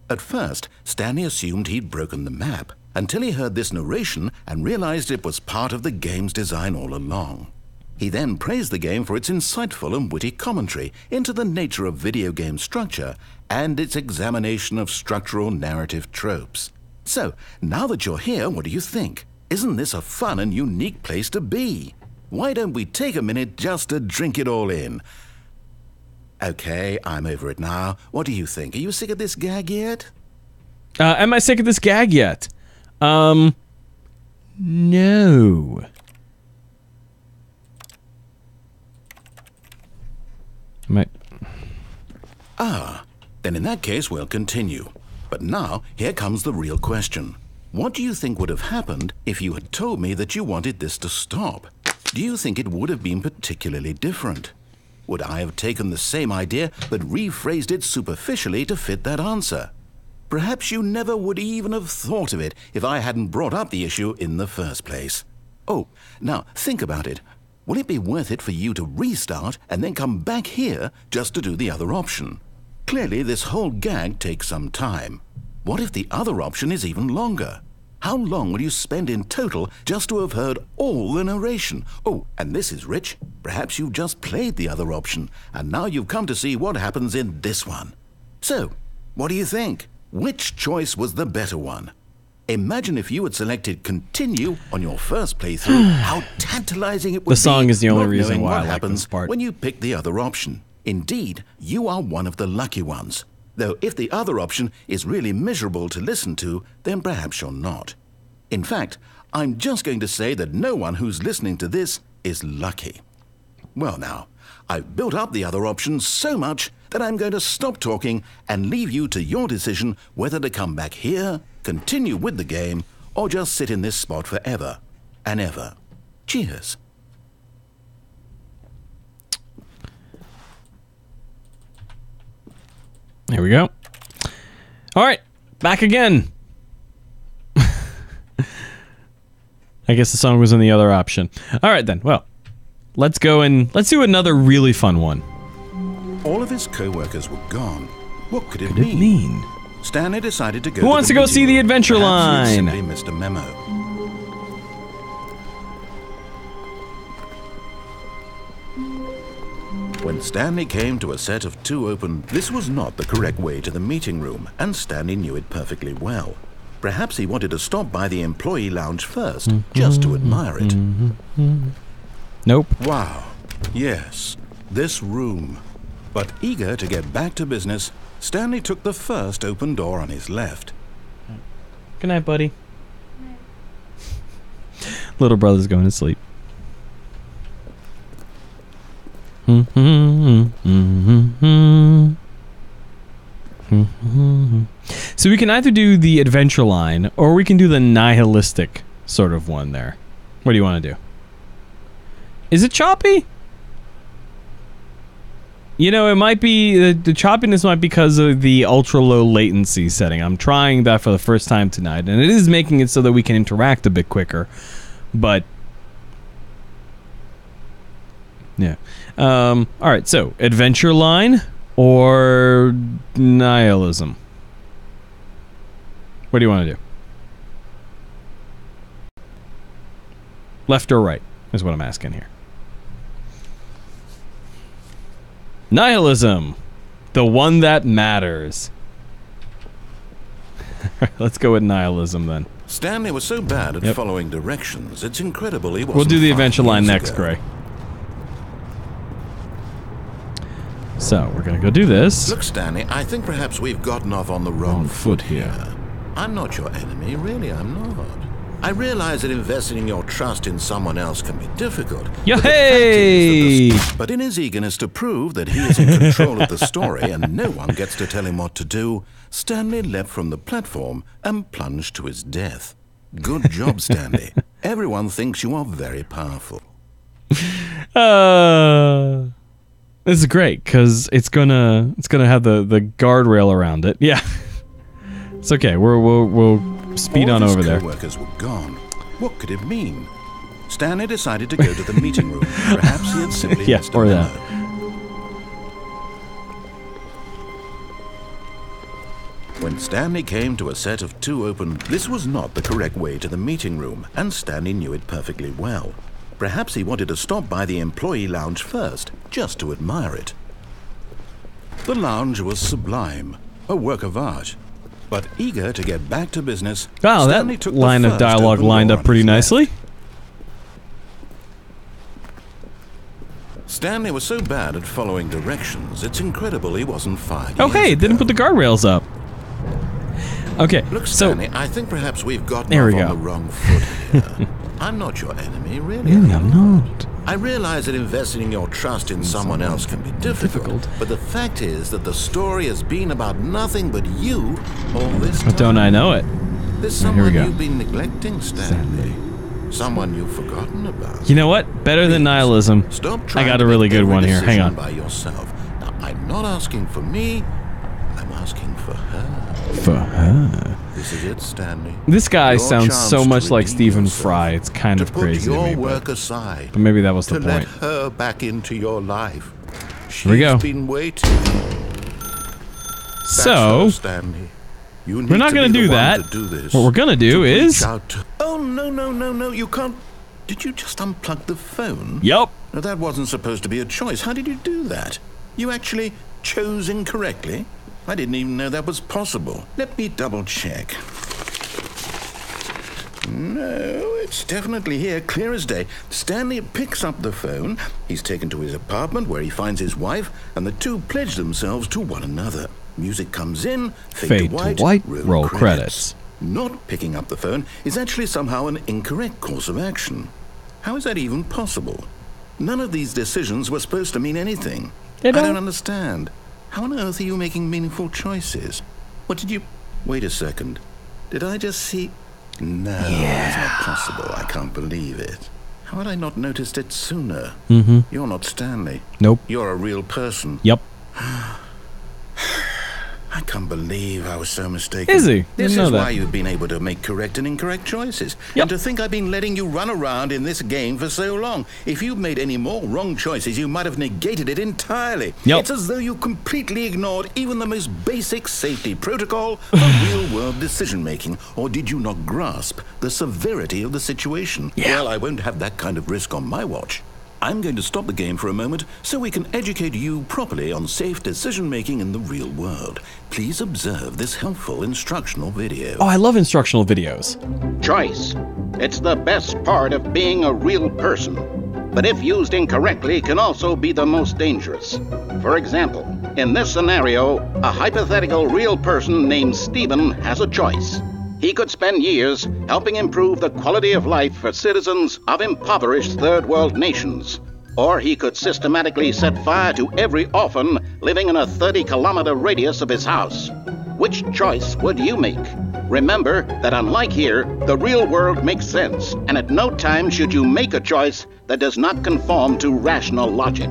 At first, Stanley assumed he'd broken the map, until he heard this narration and realized it was part of the game's design all along. He then praised the game for its insightful and witty commentary into the nature of video game structure and its examination of structural narrative tropes. So, now that you're here, what do you think? Isn't this a fun and unique place to be? Why don't we take a minute just to drink it all in? Okay, I'm over it now. What do you think? Are you sick of this gag yet? Am I sick of this gag yet? No. Then in that case, we'll continue. But now, here comes the real question. What do you think would have happened if you had told me that you wanted this to stop? Do you think it would have been particularly different? Would I have taken the same idea but rephrased it superficially to fit that answer? Perhaps you never would even have thought of it if I hadn't brought up the issue in the first place. Oh, now think about it. Will it be worth it for you to restart and then come back here just to do the other option? Clearly, this whole gag takes some time. What if the other option is even longer? How long will you spend in total just to have heard all the narration? Oh, and this is Rich. Perhaps you've just played the other option, and now you've come to see what happens in this one. So, what do you think? Which choice was the better one? Imagine if you had selected continue on your first playthrough, how tantalizing it would be. The song is the only not reason knowing why what I like happens this part. when you pick the other option. Indeed, you are one of the lucky ones. Though if the other option is really miserable to listen to, then perhaps you're not. In fact, I'm just going to say that no one who's listening to this is lucky. Well now, I've built up the other options so much that I'm going to stop talking and leave you to your decision whether to come back here, continue with the game, or just sit in this spot forever and ever. Cheers. Here we go. All right, back again. I guess the song was in the other option. All right then. Well, let's go and let's do another really fun one. All of his co-workers were gone. What could it What did it mean? Stanley decided to go. Who wants to go see the adventure line? Simply missed a memo. When Stanley came to a set of 2 open, this was not the correct way to the meeting room, and Stanley knew it perfectly well. Perhaps he wanted to stop by the employee lounge first, just to admire it. Nope. Wow. Yes, this room. But eager to get back to business, Stanley took the first open door on his left. Good night, buddy. Little brother's going to sleep. So we can either do the adventure line or we can do the nihilistic sort of one there. What do you want to do? Is it choppy? You know, it might be the choppiness might be because of the ultra low latency setting. I'm trying that for the first time tonight, and it is making it so that we can interact a bit quicker. But yeah. All right. So adventure line or nihilism. What do you want to do? Left or right is what I'm asking here. Nihilism, the one that matters. Let's go with nihilism then. Stanley was so bad at following directions, it's incredible he wasn't. We'll do the 5 adventure line years next, ago. Gray. So, we're gonna go do this. Look, Stanley, I think perhaps we've gotten off on the wrong foot here. I'm not your enemy, really, I'm not. I realize that investing your trust in someone else can be difficult. But in his eagerness to prove that he is in control of the story and no one gets to tell him what to do, Stanley leapt from the platform and plunged to his death. Good job, Stanley. Everyone thinks you are very powerful. This is great because it's gonna have the guardrail around it. Yeah, it's okay. We'll speed on over there. Co-workers were gone. What could it mean? Stanley decided to go to the meeting room. Perhaps he had simply missed a or memo. that. When Stanley came to a set of 2 open, this was not the correct way to the meeting room, and Stanley knew it perfectly well. Perhaps he wanted to stop by the employee lounge first, just to admire it. The lounge was sublime, a work of art. But eager to get back to business, Wow, Stanley that took the line of first dialogue open lined door up on pretty his left. nicely. Stanley was so bad at following directions, it's incredible he wasn't fired. Oh, hey, it didn't put the guardrails up. Okay, Look, so Stanley, I think perhaps we've gotten There off we on go. the wrong foot here. I'm not your enemy, really. I'm not. I realize that investing in your trust in someone else can be difficult, but the fact is that the story has been about nothing but you all this time. Don't I know it? There's Here we someone go. you've been neglecting, Stanley. Someone you've forgotten about. You know what? Better than nihilism. Stop I trying got to a really make good every one here. Hang decision on. by yourself. Now, I'm not asking for me. I'm asking for her. For her. This is it, Stanley. This guy Your sounds chance so to much like redeem Stephen yourself, Fry. It's kind to of put crazy to your me, work but aside, maybe that was the to let point. her back into your life. She's Here we go. been waiting. That's So, her, Stanley. You need We're not to gonna be the do one that. to do this. What we're gonna do is... Oh, no, you can't... Did you just unplug the phone? Yup. No, that wasn't supposed to be a choice. How did you do that? You actually chose incorrectly? I didn't even know that was possible. Let me double check. No, it's definitely here, clear as day. Stanley picks up the phone. He's taken to his apartment where he finds his wife, and the two pledge themselves to one another. Music comes in, fade to white, roll credits. Not picking up the phone is actually somehow an incorrect course of action. How is that even possible? None of these decisions were supposed to mean anything. I don't understand. How on earth are you making meaningful choices? What did you... Wait a second. Did I just see... No, it's not possible. I can't believe it. How had I not noticed it sooner? You're not Stanley. Nope. You're a real person. Yep. I can't believe I was so mistaken. Is he? This Didn't is know why that. you've been able to make correct and incorrect choices. Yep. And to think I've been letting you run around in this game for so long. If you'd made any more wrong choices, you might have negated it entirely. Yep. It's as though you completely ignored even the most basic safety protocol for real-world decision-making. Or did you not grasp the severity of the situation? Yeah. Well, I won't have that kind of risk on my watch. I'm going to stop the game for a moment so we can educate you properly on safe decision-making in the real world. Please observe this helpful instructional video. Oh, I love instructional videos. Choice. It's the best part of being a real person. But if used incorrectly, can also be the most dangerous. For example, in this scenario, a hypothetical real person named Stephen has a choice. He could spend years helping improve the quality of life for citizens of impoverished third world nations. Or he could systematically set fire to every orphan living in a 30-kilometer radius of his house. Which choice would you make? Remember that unlike here, the real world makes sense, and at no time should you make a choice that does not conform to rational logic.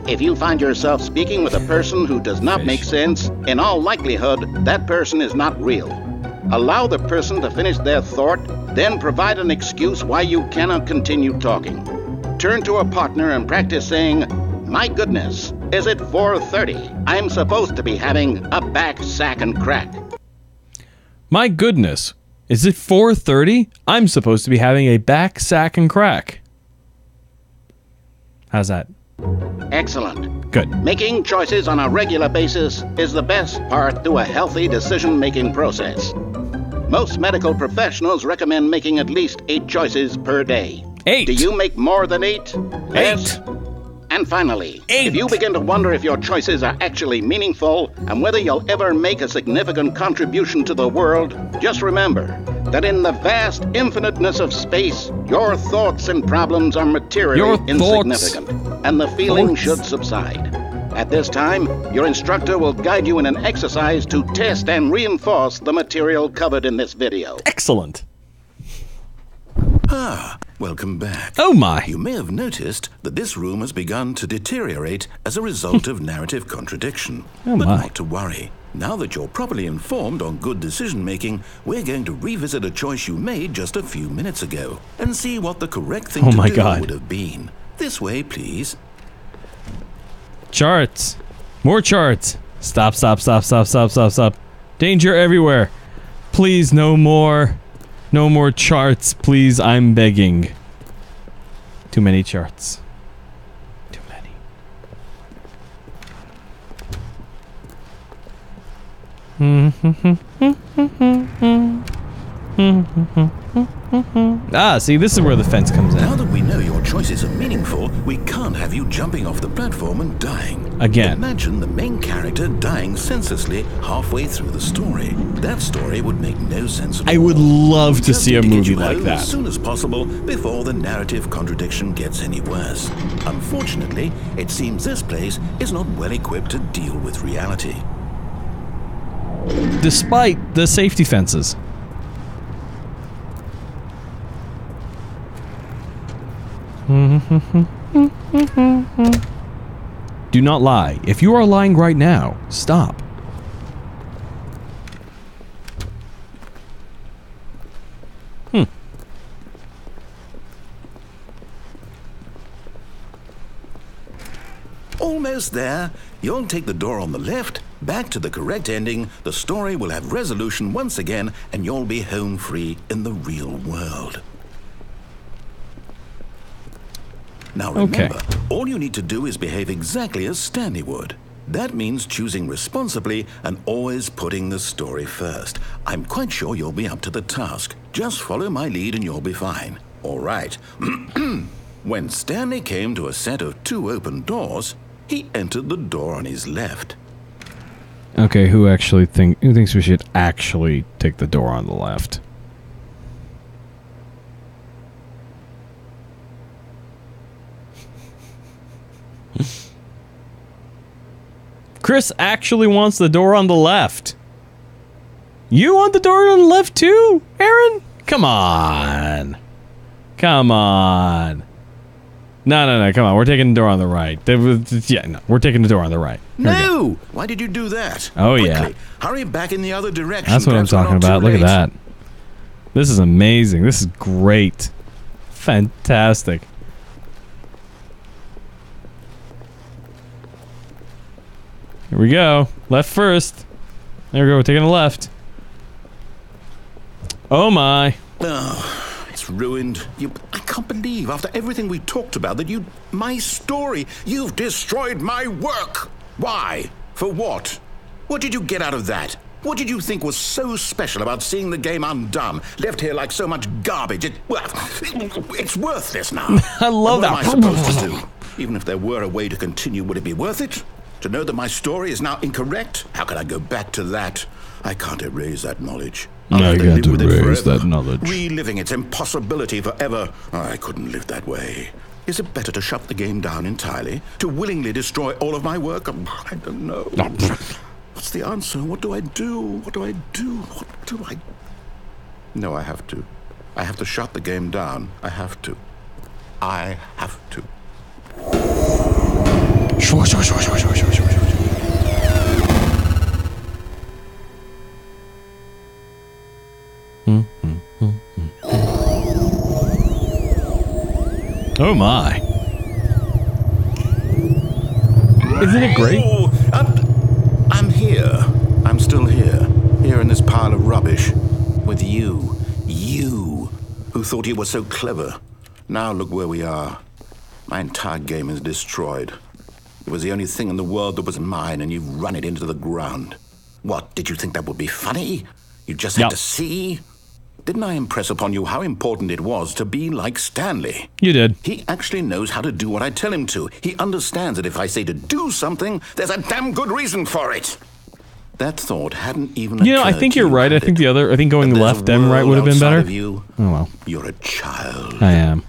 If you find yourself speaking with a person who does not make sense, in all likelihood, that person is not real. Allow the person to finish their thought, then provide an excuse why you cannot continue talking. Turn to a partner and practice saying, "My goodness, is it 4:30? I'm supposed to be having a back sack and crack." My goodness. Is it 4:30? I'm supposed to be having a back, sack, and crack. How's that? Excellent. Good. Making choices on a regular basis is the best part to a healthy decision-making process. Most medical professionals recommend making at least 8 choices per day. 8. Do you make more than 8? 8. Yes. And finally, 8. if you begin to wonder if your choices are actually meaningful and whether you'll ever make a significant contribution to the world, just remember that in the vast infiniteness of space, your thoughts and problems are materially insignificant, and the feeling should subside. At this time, your instructor will guide you in an exercise to test and reinforce the material covered in this video. Excellent. Welcome back. Oh my. You may have noticed that this room has begun to deteriorate as a result of narrative contradiction. Oh but my. not to worry. Now that you're properly informed on good decision-making, we're going to revisit a choice you made just a few minutes ago and see what the correct thing to do would have been. This way, please. Charts. More charts. Stop, stop, stop, stop, stop, stop, stop. Danger everywhere. Please, no more. No more charts, please, I'm begging. Too many charts. Too many. Ah, see, this is where the fence comes in. Now that we know your choices are meaningful, we can't have you jumping off the platform and dying. Again. Imagine the main character dying senselessly halfway through the story. That story would make no sense at all. I would love to Just see a need to get movie you like home that. as soon as possible before the narrative contradiction gets any worse. Unfortunately, it seems this place is not well equipped to deal with reality. Despite the safety fences. Do not lie. If you are lying right now, stop. Almost there. You'll take the door on the left, back to the correct ending, the story will have resolution once again, and you'll be home free in the real world. Now remember, all you need to do is behave exactly as Stanley would. That means choosing responsibly and always putting the story first. I'm quite sure you'll be up to the task. Just follow my lead and you'll be fine. All right. When Stanley came to a set of 2 open doors, he entered the door on his left. Okay, who thinks we should actually take the door on the left? Chris actually wants the door on the left. You want the door on the left too, Aaron? Come on. Come on. No, come on. We're taking the door on the right. We're taking the door on the right. No! Why did you do that? Oh, Quickly, yeah. Hurry back in the other direction. That's what I'm Perhaps we're talking not too about. Look at late. that. This is amazing. This is great. Fantastic. Here we go. Left first. There we go. We're taking the left. Oh, my. Oh, it's ruined. I can't believe, after everything we talked about, that my story, you've destroyed my work. Why? For what? What did you get out of that? What did you think was so special about seeing the game undone, left here like so much garbage? It's worthless now. I love that. What am I supposed to do? Even if there were a way to continue, would it be worth it? To know that my story is now incorrect? How can I go back to that? I can't erase that knowledge. I can't erase that knowledge. Reliving its impossibility forever. I couldn't live that way. Is it better to shut the game down entirely? To willingly destroy all of my work? I don't know. What's the answer? What do I do? What do I do? What do I... No, I have to. I have to shut the game down. I have to. I have to. Oh my. Isn't it great? Oh, I'm here. I'm still here. Here in this pile of rubbish. With you. You. Who thought you were so clever. Now look where we are. My entire game is destroyed. It was the only thing in the world that was mine, and you've run it into the ground. What, did you think that would be funny? You just had to see? Didn't I impress upon you how important it was to be like Stanley? You did. He actually knows how to do what I tell him to. He understands that if I say to do something, there's a damn good reason for it. That thought hadn't even occurred. I think to you're you, right. I had think it? I think going That there's left a and right would have been world better. outside of you. Oh well. You're a child. I am.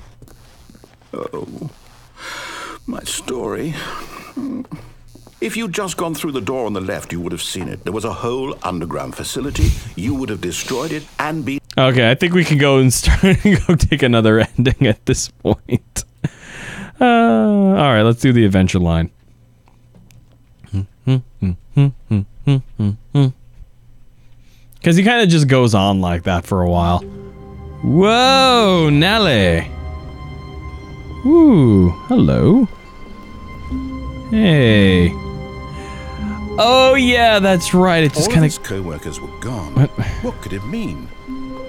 Oh, my story. If you'd just gone through the door on the left, you would have seen it. There was a whole underground facility. You would have destroyed it and been... Okay, I think we can go and go take another ending at this point. All right, let's do the adventure line. Because he kind of just goes on like that for a while. Whoa, Nelly. Ooh, hello. Hey. Oh yeah, that's right. It just All kind of his co-workers were gone. What could it mean?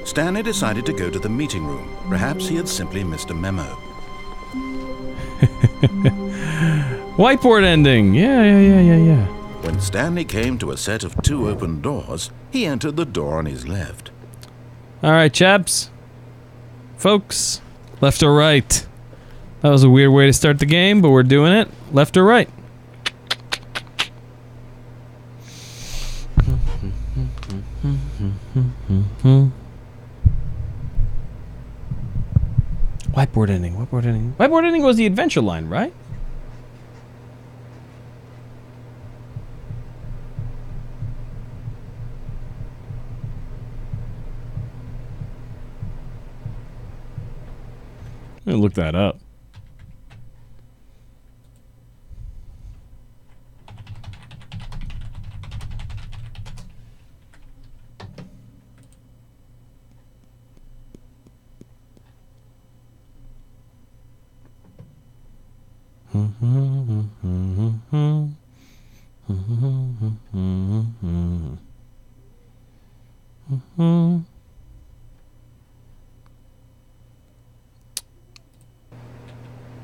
Stanley decided to go to the meeting room. Perhaps he had simply missed a memo. Whiteboard ending. Yeah. When Stanley came to a set of 2 open doors, he entered the door on his left. All right, chaps. Folks, left or right? That was a weird way to start the game, but we're doing it. Left or right? Whiteboard ending. Whiteboard ending was the adventure line, right? I'm gonna look that up.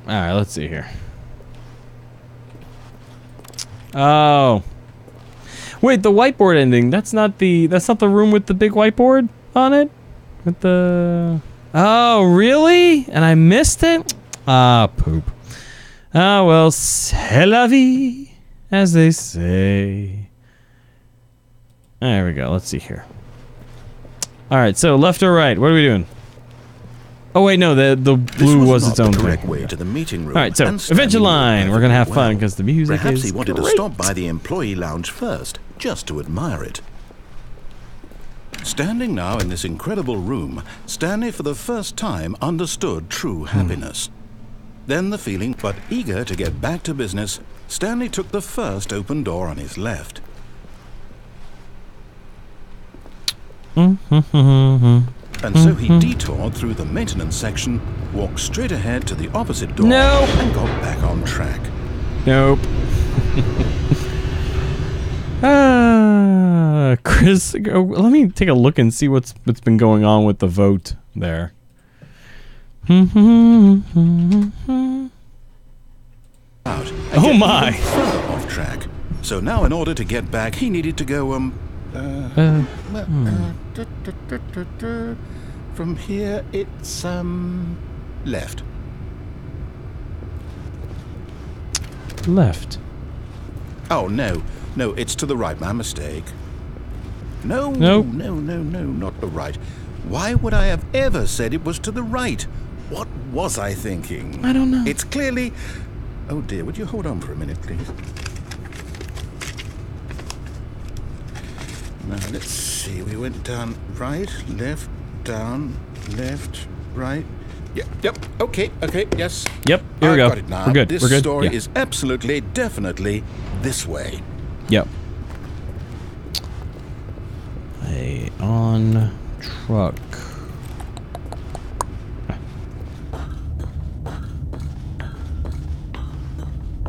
Alright, let's see here. Oh. Wait, the whiteboard ending. That's not the room with the big whiteboard on it? With the... Oh, really? And I missed it? Ah, poop. Ah, well, c'est la vie, as they say. There we go. Let's see here. Alright, so left or right? What are we doing? Oh wait, no, the blue was its own thing. Way to the meeting room. All right, so adventure line. We're gonna have fun because the music Perhaps is he wanted great. to stop by the employee lounge first, just to admire it. Standing now in this incredible room, Stanley for the first time understood true happiness. Then the feeling, but eager to get back to business, Stanley took the first open door on his left. And so he detoured through the maintenance section, walked straight ahead to the opposite door, and got back on track. Nope. Chris, let me take a look and see what's been going on with the vote there. Oh my! Further off track. So now, in order to get back, he needed to go from here, it's left. Left. Oh no, it's to the right. My mistake. No, Nope. no, not the right. Why would I have ever said it was to the right? What was I thinking? I don't know. It's clearly... Oh dear, would you hold on for a minute, please? Now, let's see. We went down right, left, down, left, right. Yep, okay, yes. Yep, here we go. Got it now. We're good, This we're good. story Yeah. is absolutely, definitely this way. Yep. A on truck.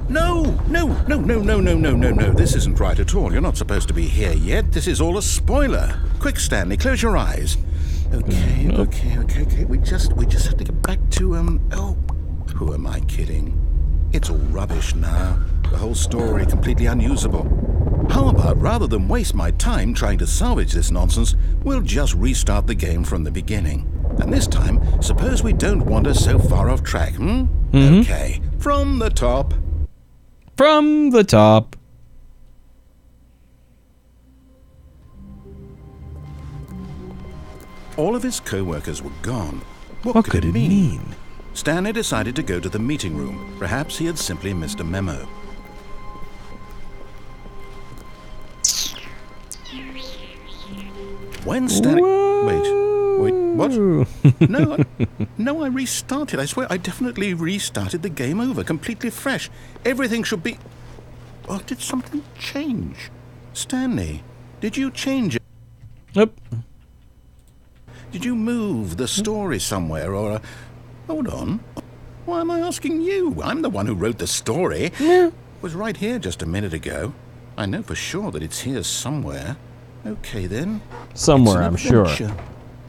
No. This isn't right at all. You're not supposed to be here yet. This is all a spoiler. Quick, Stanley, close your eyes. Okay. We just have to get back to, oh, who am I kidding? It's all rubbish now. The whole story completely unusable. How about, rather than waste my time trying to salvage this nonsense, we'll just restart the game from the beginning. And this time, suppose we don't wander so far off track, Okay, from the top. From the top. All of his co-workers were gone. What could it mean? Stanley decided to go to the meeting room. Perhaps he had simply missed a memo. When Stanley... Wait, what? No, I restarted. I swear, I definitely restarted the game over, completely fresh. Everything should be... Oh, did something change? Stanley, did you change it? Yep. Did you move the story somewhere, or... Hold on. Why am I asking you? I'm the one who wrote the story. Yeah. It was right here just a minute ago. I know for sure that it's here somewhere. Okay, then. Somewhere, It's an I'm sure. adventure.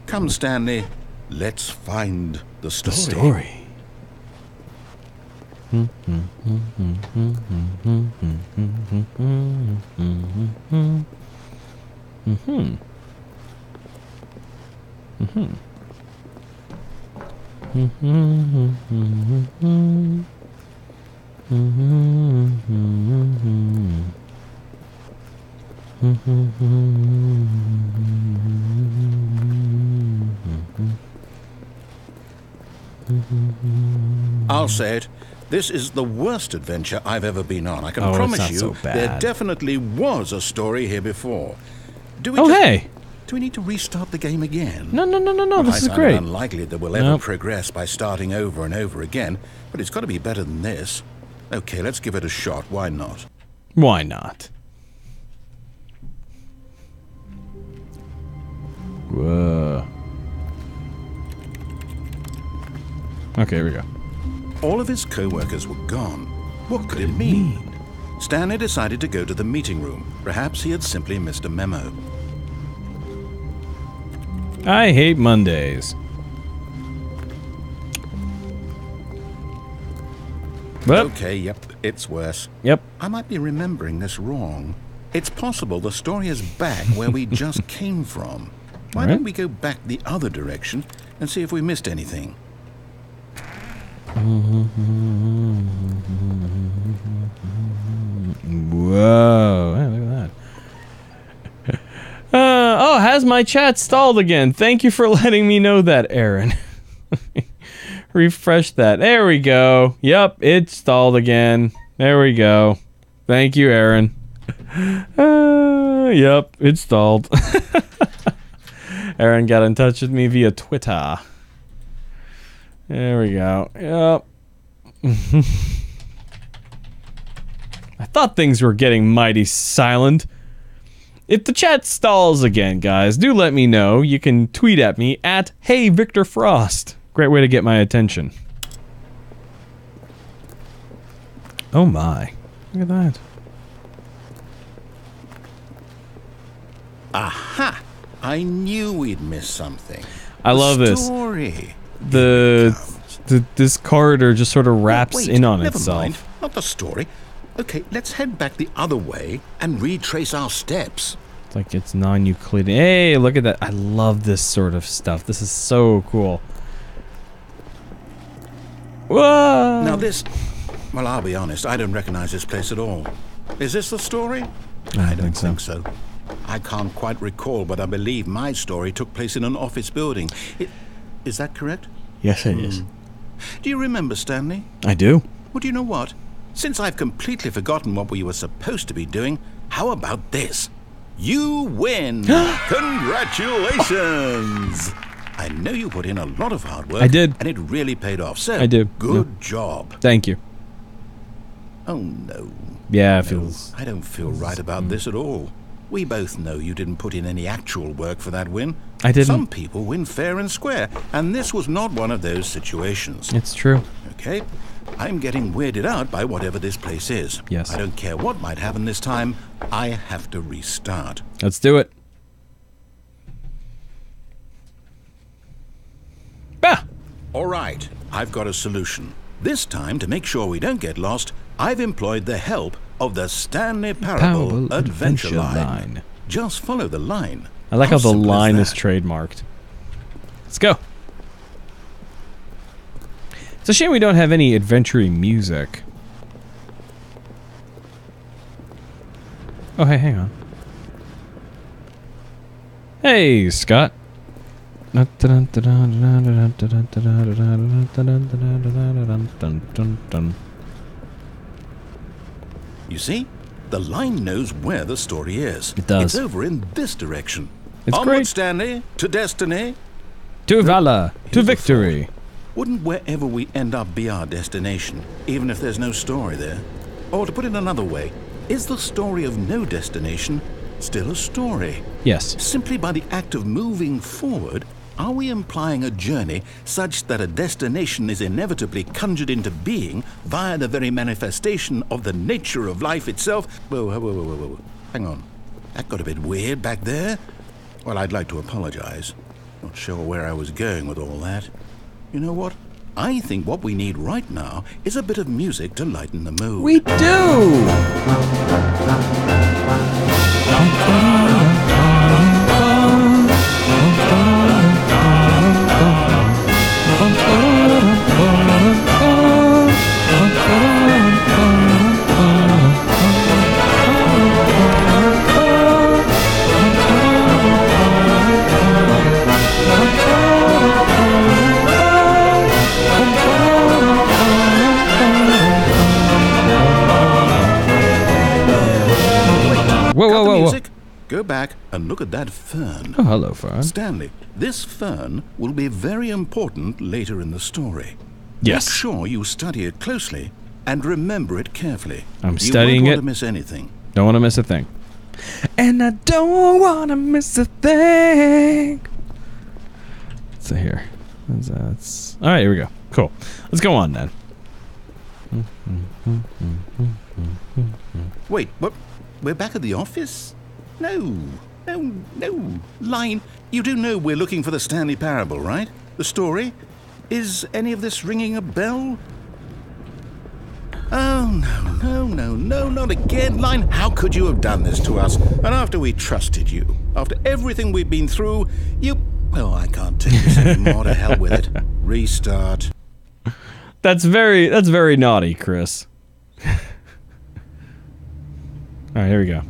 Come, Stanley. Let's find the story. The story. I'll say it. This is the worst adventure I've ever been on. I can Oh, it's promise not you so bad. there definitely was a story here before. Do we Oh, just- hey. Do we need to restart the game again? No. This I is find great. it unlikely that we'll ever Nope. progress by starting over and over again, but it's got to be better than this. Okay, let's give it a shot. Why not? Why not? Whoa. Okay, here we go. All of his co-workers were gone. What could it mean? Stanley decided to go to the meeting room. Perhaps he had simply missed a memo. I hate Mondays. Well, Okay, yep, it's worse. yep. I might be remembering this wrong. It's possible the story is back where we just came from. Why don't we go back the other direction and see if we missed anything? Whoa. Hey, look at that. Oh, has my chat stalled again? Thank you for letting me know that, Aaron. Refresh that. There we go. Yep, it stalled again. There we go. Thank you, Aaron. Yep, it stalled. Aaron got in touch with me via Twitter. There we go. Yep. I thought things were getting mighty silent. If the chat stalls again, guys, do let me know. You can tweet at me at HeyVictorFrost. Great way to get my attention. Oh my. Look at that. Aha! I knew we'd missed something. I love this. Story. This corridor just sort of wraps Wait, in on never itself. mind. Not the story. Okay, let's head back the other way and retrace our steps. It's like it's non-Euclidean. Hey, look at that. I love this sort of stuff. This is so cool. Whoa! Now this... Well, I'll be honest, I don't recognize this place at all. Is this the story? I don't think so. I can't quite recall, but I believe my story took place in an office building. Is that correct? Yes, it is. Do you remember, Stanley? I do. Well, do you know what? Since I've completely forgotten what we were supposed to be doing, how about this? You win! Congratulations! I know you put in a lot of hard work. I did. And it really paid off. So, I do. Good job. Thank you. Oh, no. Yeah, it feels... I don't feel right about this at all. We both know you didn't put in any actual work for that win. I didn't. Some people win fair and square, and this was not one of those situations. It's true. Okay? I'm getting weirded out by whatever this place is. Yes. I don't care what might happen this time. I have to restart. Let's do it. Bah! All right, I've got a solution. This time, to make sure we don't get lost, I've employed the help of the Stanley Parable Adventure Line. Just follow the line. I like how the simple line is is that? trademarked. Let's go. It's a shame we don't have any adventure-y music. Oh, hey, hang on. Hey, Scott. You see? The line knows where the story is. It does. It's over in this direction. It's Onward, great. Stanley, to destiny. To valor, to Here's the victory. thought. Wouldn't wherever we end up be our destination, even if there's no story there? Or to put it another way, is the story of no destination still a story? Yes. Simply by the act of moving forward, are we implying a journey such that a destination is inevitably conjured into being via the very manifestation of the nature of life itself? Whoa. Hang on. That got a bit weird back there. Well, I'd like to apologize. Not sure where I was going with all that. You know what? I think what we need right now is a bit of music to lighten the mood. We do! Whoa. Music? Go back and look at that fern. Oh, hello, fern. Stanley, this fern will be very important later in the story. Yes. Make sure you study it closely and remember it carefully. I'm studying You it. won't want to miss anything. Don't want to miss a thing. And I don't want to miss a thing. So here. That's... All right, here we go. Cool. Let's go on then. Wait, what? We're back at the office? No. Line, you do know we're looking for the Stanley Parable, right? The story? Is any of this ringing a bell? Oh, no, not again. Line, how could you have done this to us? And after we trusted you, after everything we've been through, well, I can't take this anymore. To hell with it. Restart. That's very naughty, Chris. Alright, here we go.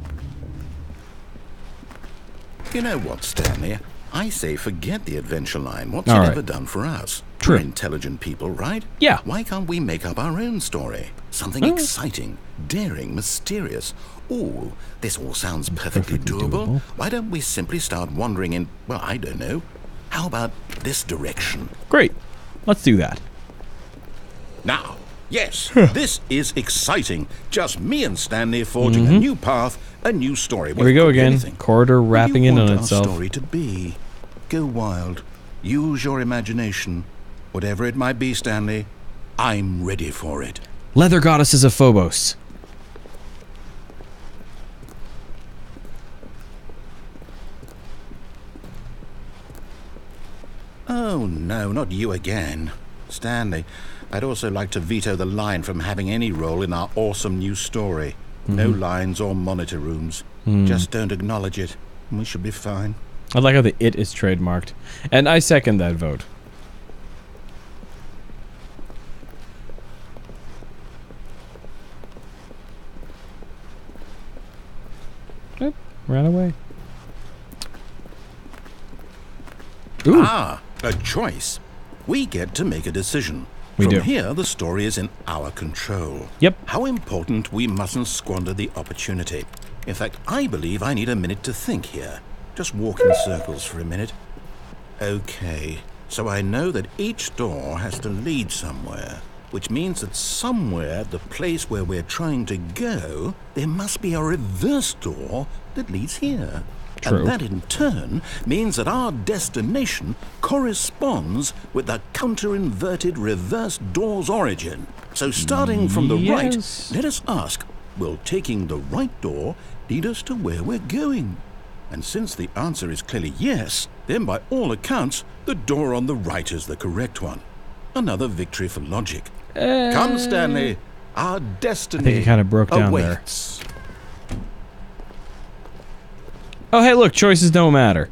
You know what, Stanley? I say forget the adventure line. What's All it right. ever done for us? True. We're intelligent people, right? Yeah. Why can't we make up our own story? Something exciting, daring, mysterious. Ooh, this all sounds perfectly doable. Why don't we simply start wandering in, well, I don't know. How about this direction? Great. Let's do that. Now, yes, this is exciting. Just me and Stanley forging a new path, a new story. Here we go again. Corridor wrapping in on itself. Our story to be. Go wild. Use your imagination. Whatever it might be, Stanley, I'm ready for it. Leather goddesses of Phobos. Oh, no, not you again. Stanley, I'd also like to veto the line from having any role in our awesome new story. No lines or monitor rooms. Just don't acknowledge it. We should be fine. I like how the "it" is trademarked. And I second that vote. Oop, ran away. Ooh. Ah, a choice. We get to make a decision. We From do. here, the story is in our control. Yep. How important we mustn't squander the opportunity. In fact, I believe I need a minute to think here. Just walk in circles for a minute. Okay, so I know that each door has to lead somewhere, which means that somewhere, the place where we're trying to go, there must be a reverse door that leads here. True. And that in turn means that our destination corresponds with the counter-inverted reverse door's origin. So starting from the right, Yes. let us ask, will taking the right door lead us to where we're going? And since the answer is clearly yes, then by all accounts, the door on the right is the correct one. Another victory for logic. Come, Stanley, our destiny I think it kind of broke down there. awaits. Oh, hey, look, choices don't matter.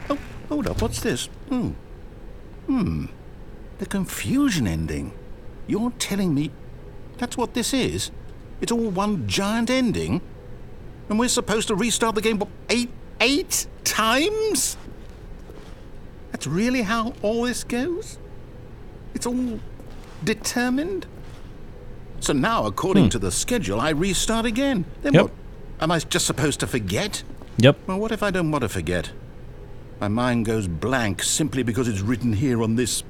Oh, hold up, what's this? The confusion ending. You're telling me that's what this is? It's all one giant ending? And we're supposed to restart the game, what, eight times? That's really how all this goes? It's all determined? So now, according to the schedule, I restart again. Then Yep. what? Am I just supposed to forget? Yep. Well, what if I don't want to forget? My mind goes blank simply because it's written here on this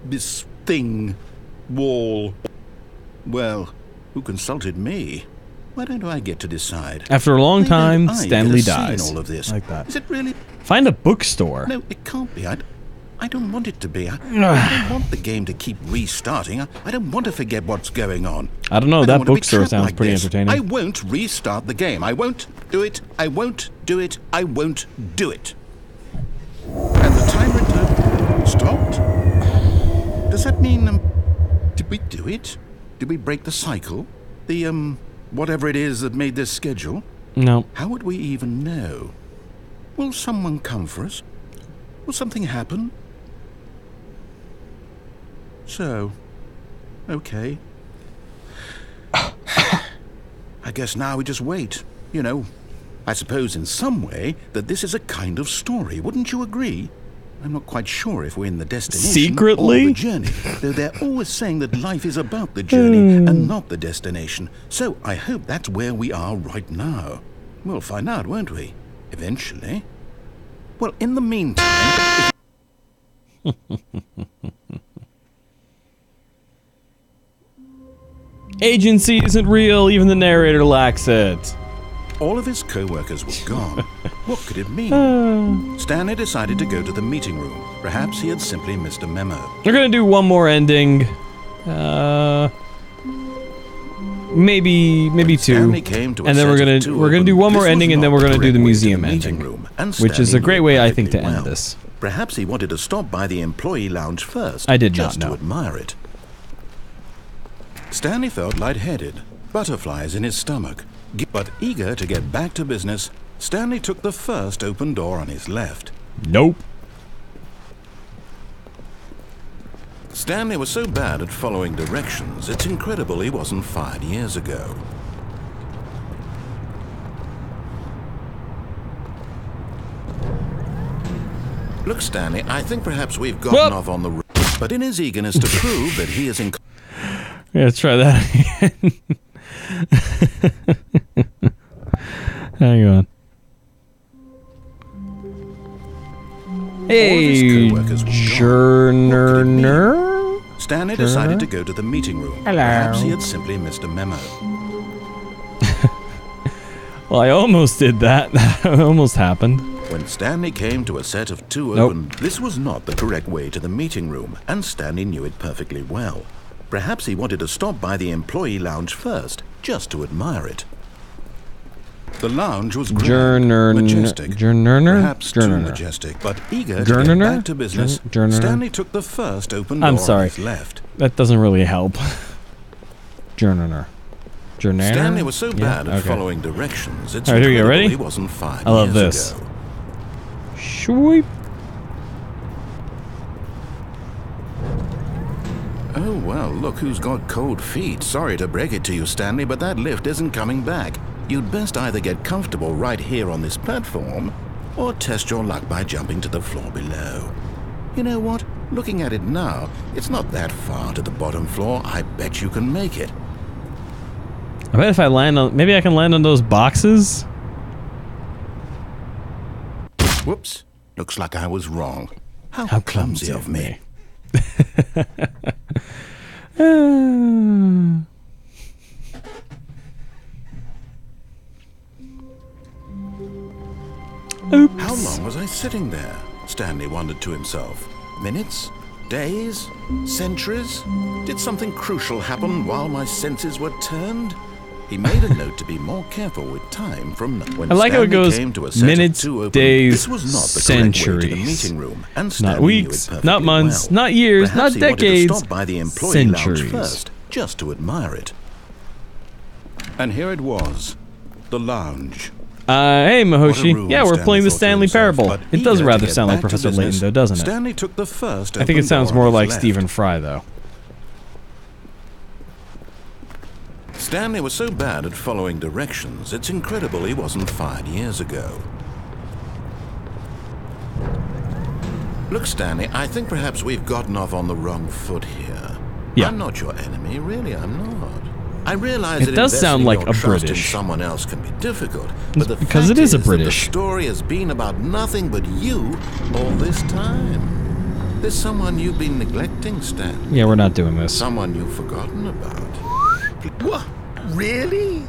thing, wall. Well, who consulted me? Why don't I get to decide? After a long Why time, don't I Stanley get a say in dies. all of this? Like that. Is it really? Find a bookstore. No, it can't be. I don't want it to be. I don't want the game to keep restarting. I don't want to forget what's going on. I don't know, I don't that want to be bookstore trapped sounds like pretty this. entertaining. I won't restart the game. I won't do it. I won't do it. I won't do it. And the timer stopped? Does that mean, did we do it? Did we break the cycle? The, whatever it is that made this schedule? No. How would we even know? Will someone come for us? Will something happen? So, okay. I guess now we just wait. You know, I suppose in some way that this is a kind of story. Wouldn't you agree? I'm not quite sure if we're in the destination Secretly? or the journey, though they're always saying that life is about the journey and not the destination. So I hope that's where we are right now. We'll find out, won't we? Eventually. Well, in the meantime... Agency isn't real, even the narrator lacks it. All of his co-workers were gone. What could it mean? Stanley decided to go to the meeting room. Perhaps he had simply missed a memo. We're gonna do one more ending. maybe two, Stanley came to a and then set we're gonna do one more ending, and then we're gonna do the museum ending, which is a great way, I think, to end this. Perhaps he wanted to stop by the employee lounge first. I did not just know. to admire it. Stanley felt lightheaded, butterflies in his stomach, but eager to get back to business. Stanley took the first open door on his left. Nope. Stanley was so bad at following directions, it's incredible he wasn't fired years ago. Look, Stanley, I think perhaps we've gotten off on the road, but in his eagerness to prove that he is in... Yeah, let's try that again. Hang on. Hey, Journer? Stanley decided to go to the meeting room. Hello. Perhaps he had simply missed a memo. Well, I almost did that. That almost happened. When Stanley came to a set of two open, this was not the correct way to the meeting room, and Stanley knew it perfectly well. Perhaps he wanted to stop by the employee lounge first, just to admire it. The lounge was grand, majestic, perhaps too majestic, but eager to get back to business. Stanley took the first open door on his left. That doesn't really help. Journer. Stanley was so bad at following directions, it's incredible here we go. Ready? He wasn't 5 I love years this. ago. Sweep. Oh, well, look who's got cold feet. Sorry to break it to you, Stanley, but that lift isn't coming back. You'd best either get comfortable right here on this platform, or test your luck by jumping to the floor below. You know what? Looking at it now, it's not that far to the bottom floor. I bet you can make it. I bet if I land on... Maybe I can land on those boxes? Whoops. Looks like I was wrong. How clumsy of me. Oops. How long was I sitting there? Stanley wondered to himself. Minutes? Days? Centuries? Did something crucial happen while my senses were turned? He made a note to be more careful with time from when I like how it goes minutes, days, this was not the centuries. To the meeting room, and not weeks, not months, well. not years, Perhaps not decades, he wanted to stop by the employee centuries. lounge first, just to admire it. And here it was, the lounge. Hey Mahoshi. Yeah, we're playing the Stanley himself, Parable. It does rather sound like Professor Layton, though, doesn't it? Stanley took the first I think it sounds more like left. Stephen Fry, though. Stanley was so bad at following directions, it's incredible he wasn't 5 years ago. Look, Stanley, I think perhaps we've gotten off on the wrong foot here. Yeah. I'm not your enemy, really, I'm not. I realize it does sound like a trust British. In someone else can be difficult, but the because fact it is a that British. The story has been about nothing but you all this time. There's someone you've been neglecting, Stanley. Yeah, we're not doing this. Someone you've forgotten about. What? Really?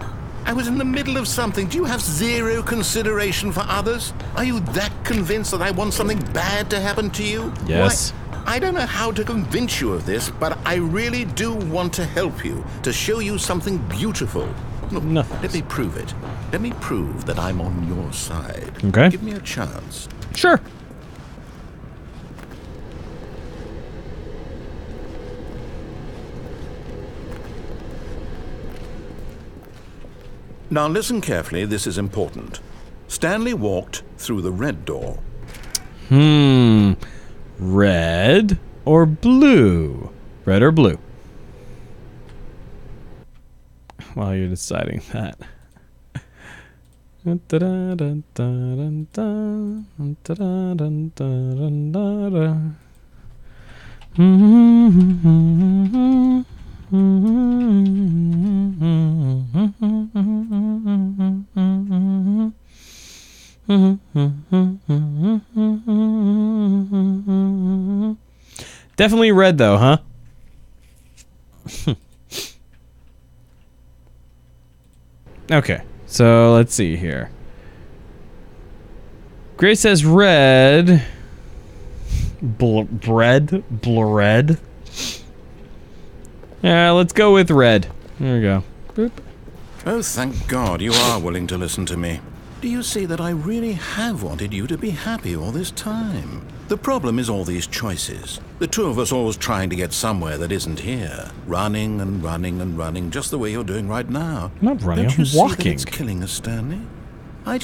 I was in the middle of something. Do you have zero consideration for others? Are you that convinced that I want something bad to happen to you? Yes. Why, I don't know how to convince you of this, but I really do want to help you, to show you something beautiful. Look, let me prove it. Let me prove that I'm on your side. Okay. Give me a chance. Sure. Now listen carefully, this is important. Stanley walked through the red door. Red or blue? Red or blue? While you're deciding that. Definitely red though, huh? Okay, so let's see here. Grace says red. Bread? Yeah, let's go with red. There we go. Boop. Oh, thank God you are willing to listen to me. Do you see that I really have wanted you to be happy all this time? The problem is all these choices. The two of us always trying to get somewhere that isn't here. Running and running and running, just the way you're doing right now. I'm not running, Don't you I'm see walking. that it's killing us, Stanley? I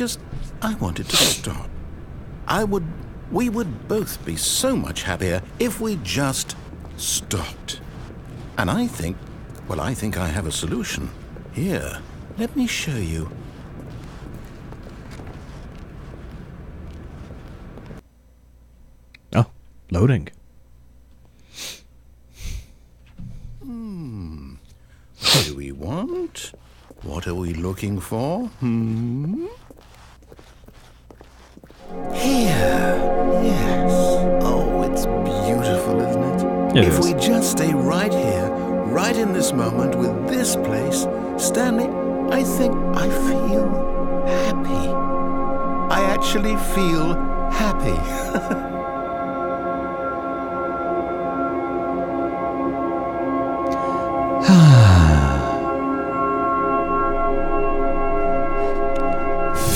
wanted to stop. We would both be so much happier if we just stopped. And I think I have a solution. Here, let me show you. Oh, loading. What do we want? What are we looking for? Here. Yes. Oh, it's beautiful, isn't it? It If is. we just stay right here, right in this moment with this place, Stanley, I think I feel happy. I actually feel happy.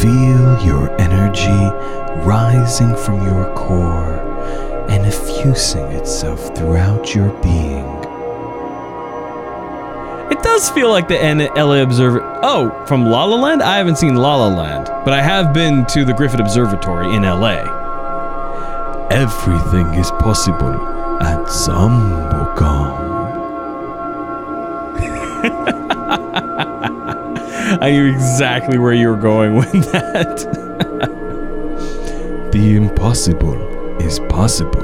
Feel your energy rising from your core and effusing itself throughout your being. It does feel like the LA Observer. Oh, from La La Land? I haven't seen La La Land, but I have been to the Griffith Observatory in LA. Everything is possible at Zambokam. I knew exactly where you were going with that. The impossible is possible.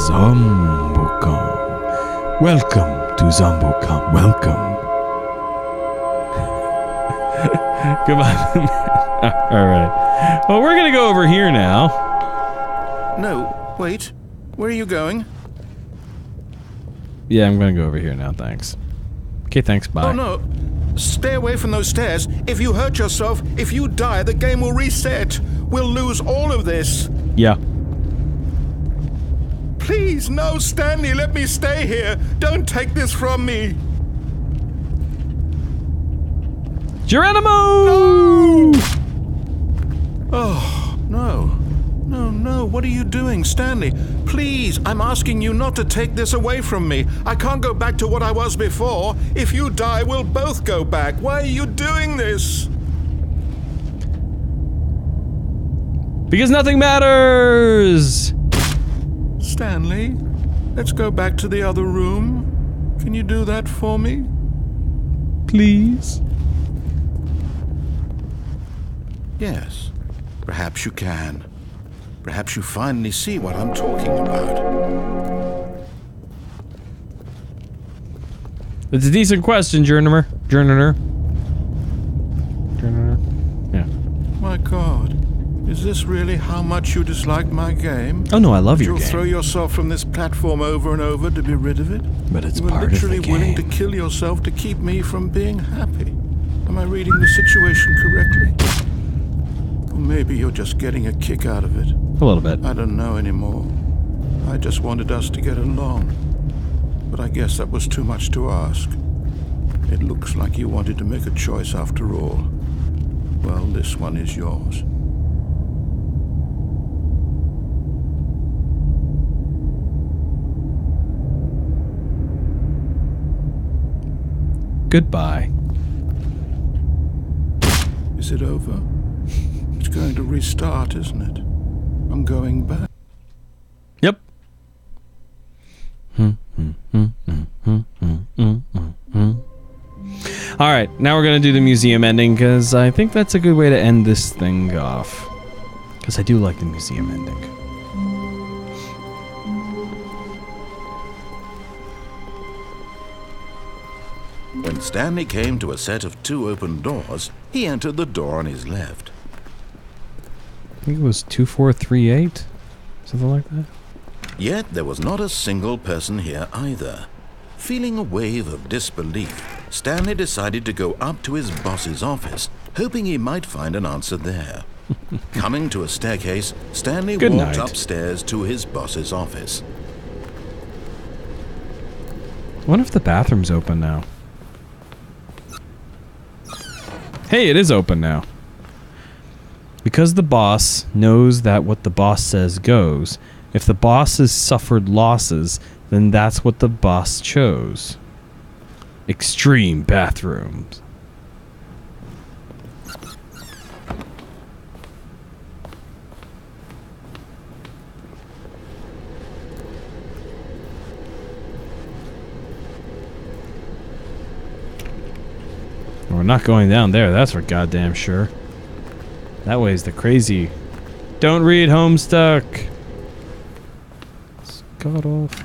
Zambokam. Welcome to Zambokam. Welcome. Goodbye. All right. Well, we're gonna go over here now. No, wait. Where are you going? Yeah, I'm gonna go over here now. Thanks. Okay, thanks. Bye. Oh no. Stay away from those stairs. If you hurt yourself, if you die, the game will reset. We'll lose all of this. Yeah. Please, no, Stanley, let me stay here. Don't take this from me. Geronimo! No! Oh, no. No, what are you doing, Stanley? Please, I'm asking you not to take this away from me. I can't go back to what I was before. If you die, we'll both go back. Why are you doing this? Because nothing matters! Stanley, let's go back to the other room. Can you do that for me? Please? Yes, perhaps you can. Perhaps you finally see what I'm talking about. It's a decent question, Journeyer. Journeyer. Yeah. My God, is this really how much you dislike my game? Oh no, I love your You'll game. throw yourself from this platform over and over to be rid of it? But it's You were part of the literally willing to game. kill yourself to keep me from being happy. Am I reading the situation correctly? Or maybe you're just getting a kick out of it. A little bit. I don't know anymore. I just wanted us to get along. But I guess that was too much to ask. It looks like you wanted to make a choice after all. Well, this one is yours. Goodbye. Is it over? It's going to restart, isn't it? I'm going back. Yep. Alright, now we're gonna do the museum ending, because I think that's a good way to end this thing off. Because I do like the museum ending. When Stanley came to a set of 2 open doors, he entered the door on his left. I think it was 2438? Something like that? Yet there was not a single person here either. Feeling a wave of disbelief, Stanley decided to go up to his boss's office, hoping he might find an answer there. Coming to a staircase, Stanley Good walked night. upstairs to his boss's office. I wonder if the bathroom's open now. Hey, it is open now. Because the boss knows that what the boss says goes, if the boss has suffered losses, then that's what the boss chose. Extreme bathrooms. We're not going down there, that's for goddamn sure. That way's the crazy. Don't read, Homestuck. It's got off.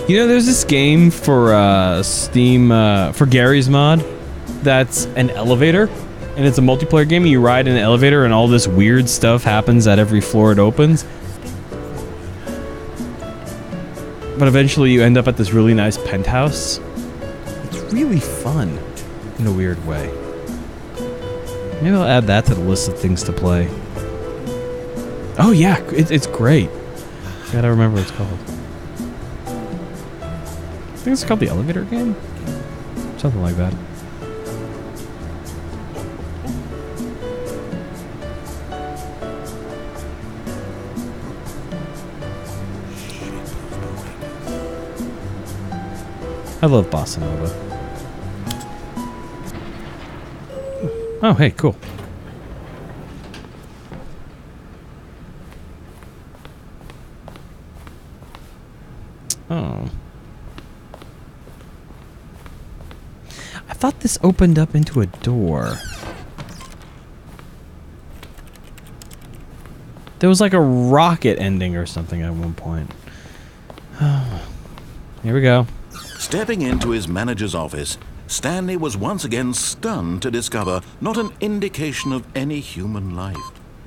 You know, there's this game for Steam, for Gary's mod, that's an elevator, and it's a multiplayer game. You ride in an elevator and all this weird stuff happens at every floor it opens. But eventually you end up at this really nice penthouse. It's really fun, in a weird way. Maybe I'll add that to the list of things to play. Oh yeah, it's great. Gotta remember what it's called. I think it's called the elevator game? Something like that. I love Bossa Nova. Oh, hey, cool. Oh. I thought this opened up into a door. There was like a rocket ending or something at one point. Here we go. Stepping into his manager's office, Stanley was once again stunned to discover not an indication of any human life.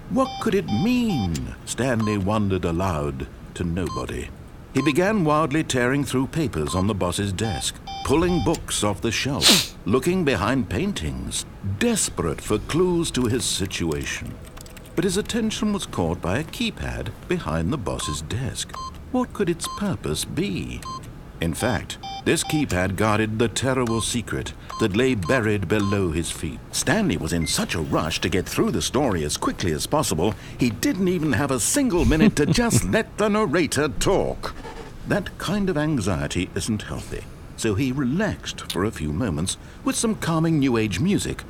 What could it mean? Stanley wondered aloud to nobody. He began wildly tearing through papers on the boss's desk, pulling books off the shelf, looking behind paintings, desperate for clues to his situation. But his attention was caught by a keypad behind the boss's desk. What could its purpose be? In fact, this keypad guarded the terrible secret that lay buried below his feet. Stanley was in such a rush to get through the story as quickly as possible, he didn't even have a single minute to just let the narrator talk. That kind of anxiety isn't healthy, so he relaxed for a few moments with some calming New Age music.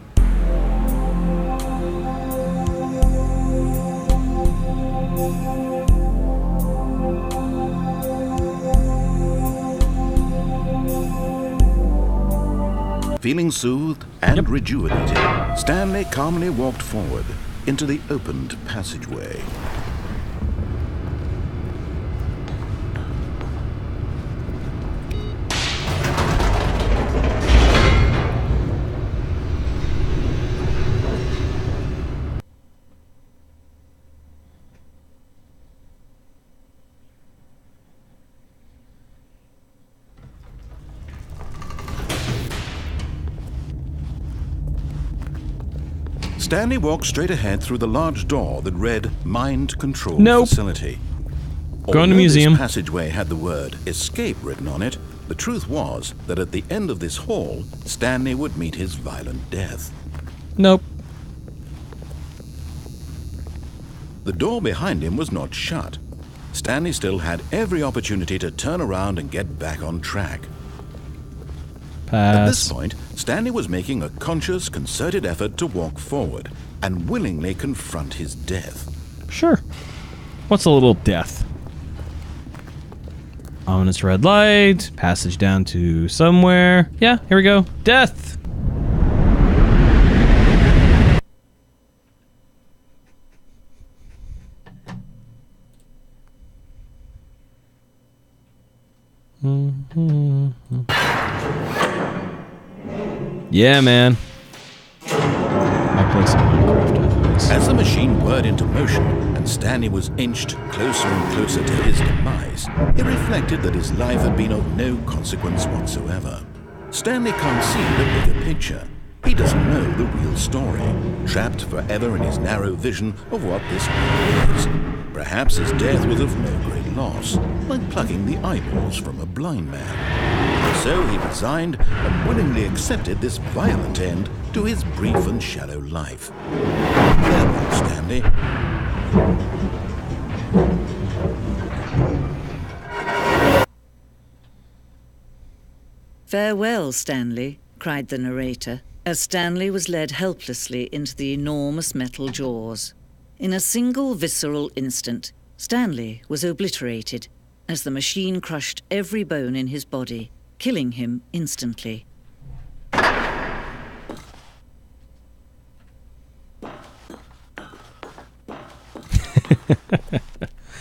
Feeling soothed and rejuvenated, Stanley calmly walked forward into the opened passageway. Stanley walked straight ahead through the large door that read Mind Control Facility. Going to museum. This passageway had the word escape written on it. The truth was that at the end of this hall, Stanley would meet his violent death. Nope. The door behind him was not shut. Stanley still had every opportunity to turn around and get back on track. Pass. At this point, Stanley was making a conscious, concerted effort to walk forward and willingly confront his death. Sure. What's a little death? Ominous red light. Passage down to somewhere. Yeah, here we go. Death! Yeah, man. I'll play some Minecraft after Yes. As the machine whirred into motion and Stanley was inched closer and closer to his demise, he reflected that his life had been of no consequence whatsoever. Stanley can't see the bigger picture. He doesn't know the real story, trapped forever in his narrow vision of what this world is. Perhaps his death was of no great loss, like plucking the eyeballs from a blind man. So he resigned and willingly accepted this violent end to his brief and shallow life. Farewell, Stanley. "Farewell, Stanley," cried the narrator, as Stanley was led helplessly into the enormous metal jaws. In a single visceral instant, Stanley was obliterated as the machine crushed every bone in his body, killing him instantly.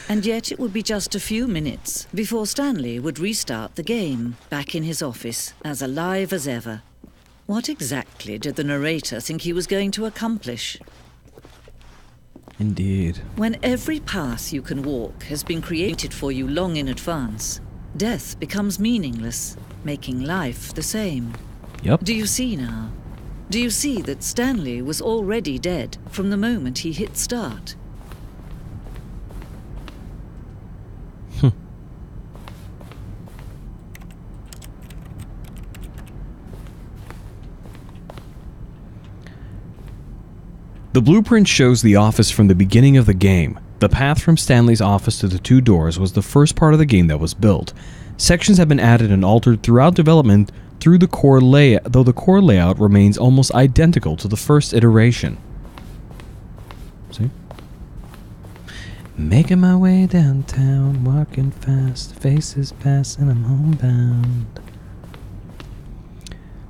And yet it would be just a few minutes before Stanley would restart the game, back in his office, as alive as ever. What exactly did the narrator think he was going to accomplish? Indeed. When every path you can walk has been created for you long in advance, death becomes meaningless, making life the same. Yep. Do you see now? Do you see that Stanley was already dead from the moment he hit start? The blueprint shows the office from the beginning of the game. The path from Stanley's office to the two doors was the first part of the game that was built. Sections have been added and altered throughout development though the core layout remains almost identical to the first iteration. See? Making my way downtown, walking fast, faces pass and I'm homebound.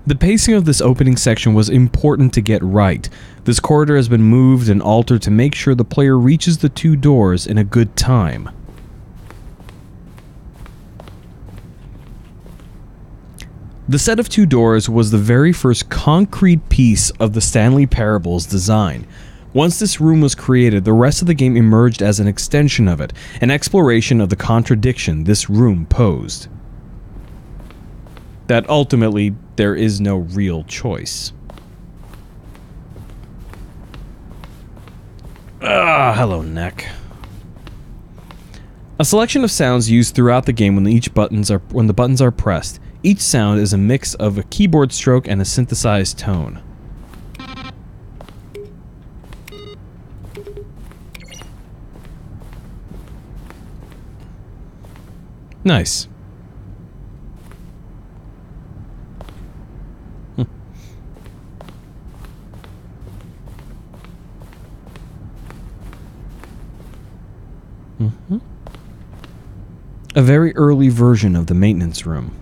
The pacing of this opening section was important to get right. This corridor has been moved and altered to make sure the player reaches the two doors in a good time. The set of two doors was the very first concrete piece of the Stanley Parable's design. Once this room was created, the rest of the game emerged as an extension of it, an exploration of the contradiction this room posed. That ultimately, there is no real choice. Hello, neck. A selection of sounds used throughout the game when the buttons are pressed. Each sound is a mix of a keyboard stroke and a synthesized tone. Nice. A very early version of the maintenance room.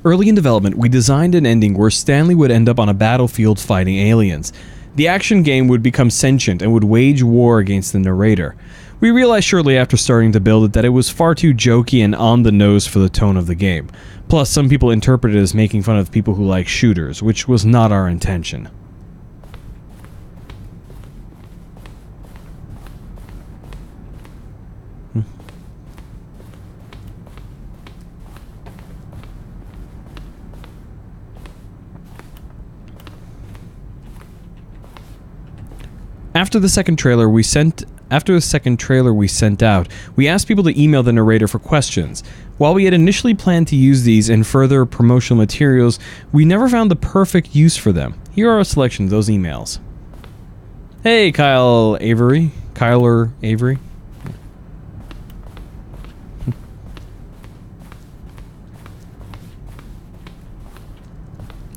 Early in development, we designed an ending where Stanley would end up on a battlefield fighting aliens. The action game would become sentient and would wage war against the narrator. We realized shortly after starting to build it that it was far too jokey and on the nose for the tone of the game. Plus, some people interpreted it as making fun of people who like shooters, which was not our intention. After the second trailer we sent out, we asked people to email the narrator for questions. While we had initially planned to use these in further promotional materials, we never found the perfect use for them. Here are a selection of those emails. Hey, Kyler Avery.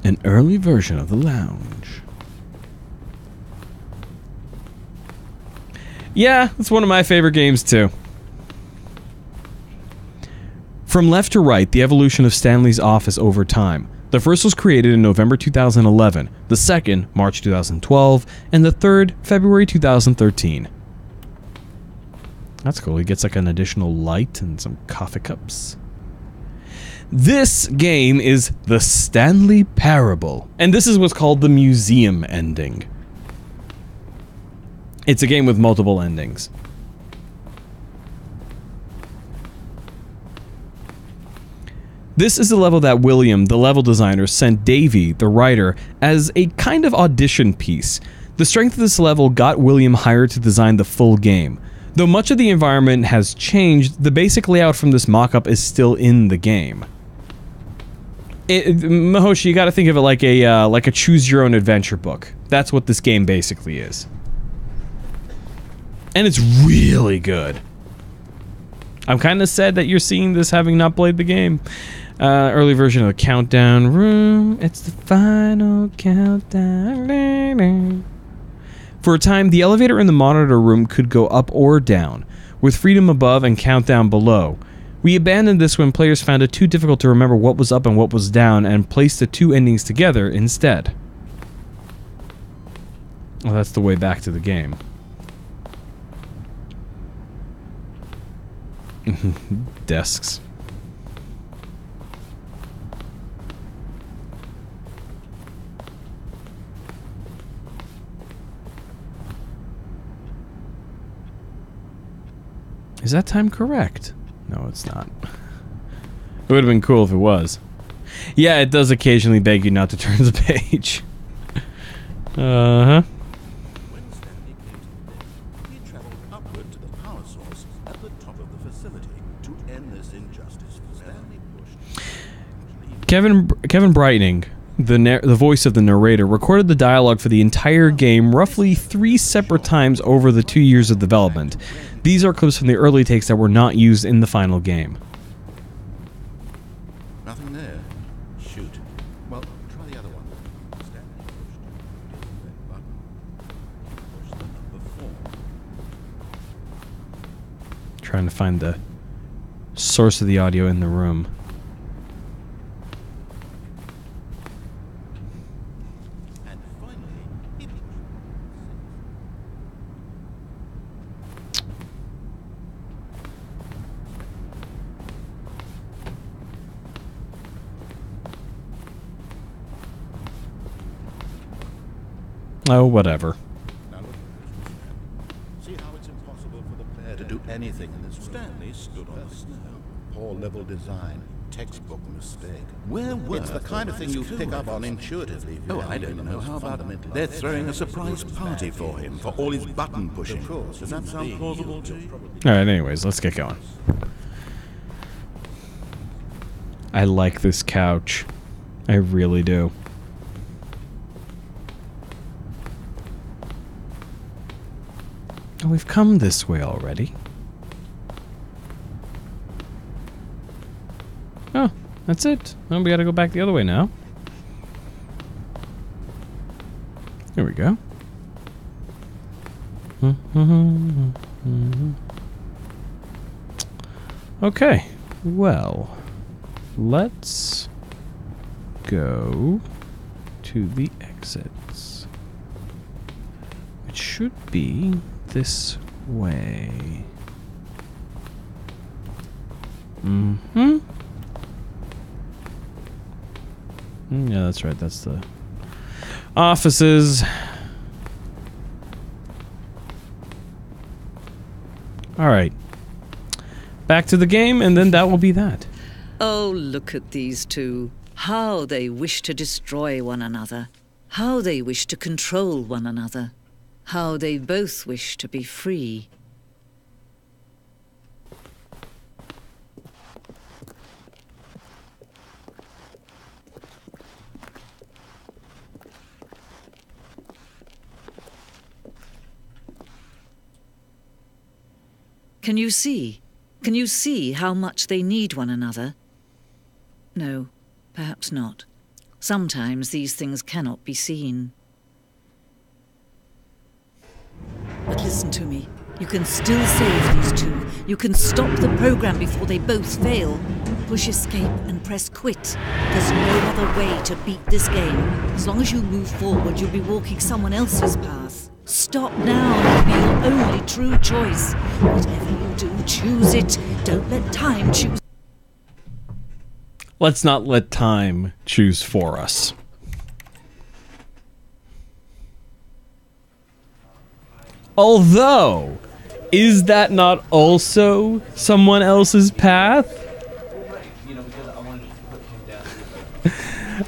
An early version of the lounge. Yeah, it's one of my favorite games too. From left to right, the evolution of Stanley's office over time. The first was created in November 2011, the second, March 2012, and the third, February 2013. That's cool. He gets like an additional light and some coffee cups. This game is the Stanley Parable, and this is what's called the museum ending. It's a game with multiple endings. This is the level that William, the level designer, sent Davey, the writer, as a kind of audition piece. The strength of this level got William hired to design the full game. Though much of the environment has changed, the basic layout from this mock-up is still in the game. Mahoshi, you gotta think of it like a choose-your-own-adventure book. That's what this game basically is. And it's really good. I'm kind of sad that you're seeing this having not played the game. Early version of the countdown room. It's the final countdown. For a time, the elevator in the monitor room could go up or down, with freedom above and countdown below. We abandoned this when players found it too difficult to remember what was up and what was down, and placed the two endings together instead. Well, that's the way back to the game. Desks. Is that time correct? No, it's not. It would have been cool if it was. Yeah, it does occasionally beg you not to turn the page. Uh-huh. When Stanley came to the deck, he traveled upward to the power source at the top of the facility to end this injustice. Stanley pushed... Kevin Brightning, the voice of the narrator, recorded the dialogue for the entire game roughly 3 separate times over the 2 years of development. These are clips from the early takes that were not used in the final game. Nothing there. Shoot. Well, try the other one. Stanley pushed the red button. Push the number 4. Trying to find the source of the audio in the room. And finally, he pushed Oh, whatever. Now look at this, Stanley. See how it's impossible for the player to do anything in this room. Stanley stood on the snow. Poor level design. Textbook mistake. It's the kind of thing you pick up on intuitively. Oh, I don't know. How about they're throwing a surprise party for him for all his button pushing? Does that sound plausible to you? Alright, anyways, let's get going. I like this couch. I really do. Oh, we've come this way already. Oh, that's it. Oh, we gotta go back the other way now. There we go. Okay, well, let's go to the exits, which should be this way. Yeah, that's right. That's the offices. All right. Back to the game, and then that will be that. Oh, look at these two. How they wish to destroy one another. How they wish to control one another. How they both wish to be free. Can you see? Can you see how much they need one another? No, perhaps not. Sometimes these things cannot be seen. But listen to me. You can still save these two. You can stop the program before they both fail. Push escape and press quit. There's no other way to beat this game. As long as you move forward, you'll be walking someone else's path. Stop now. It'll be your only true choice. Whatever you do, choose it. Don't let time choose. Let's not let time choose for us. Although, is that not also someone else's path?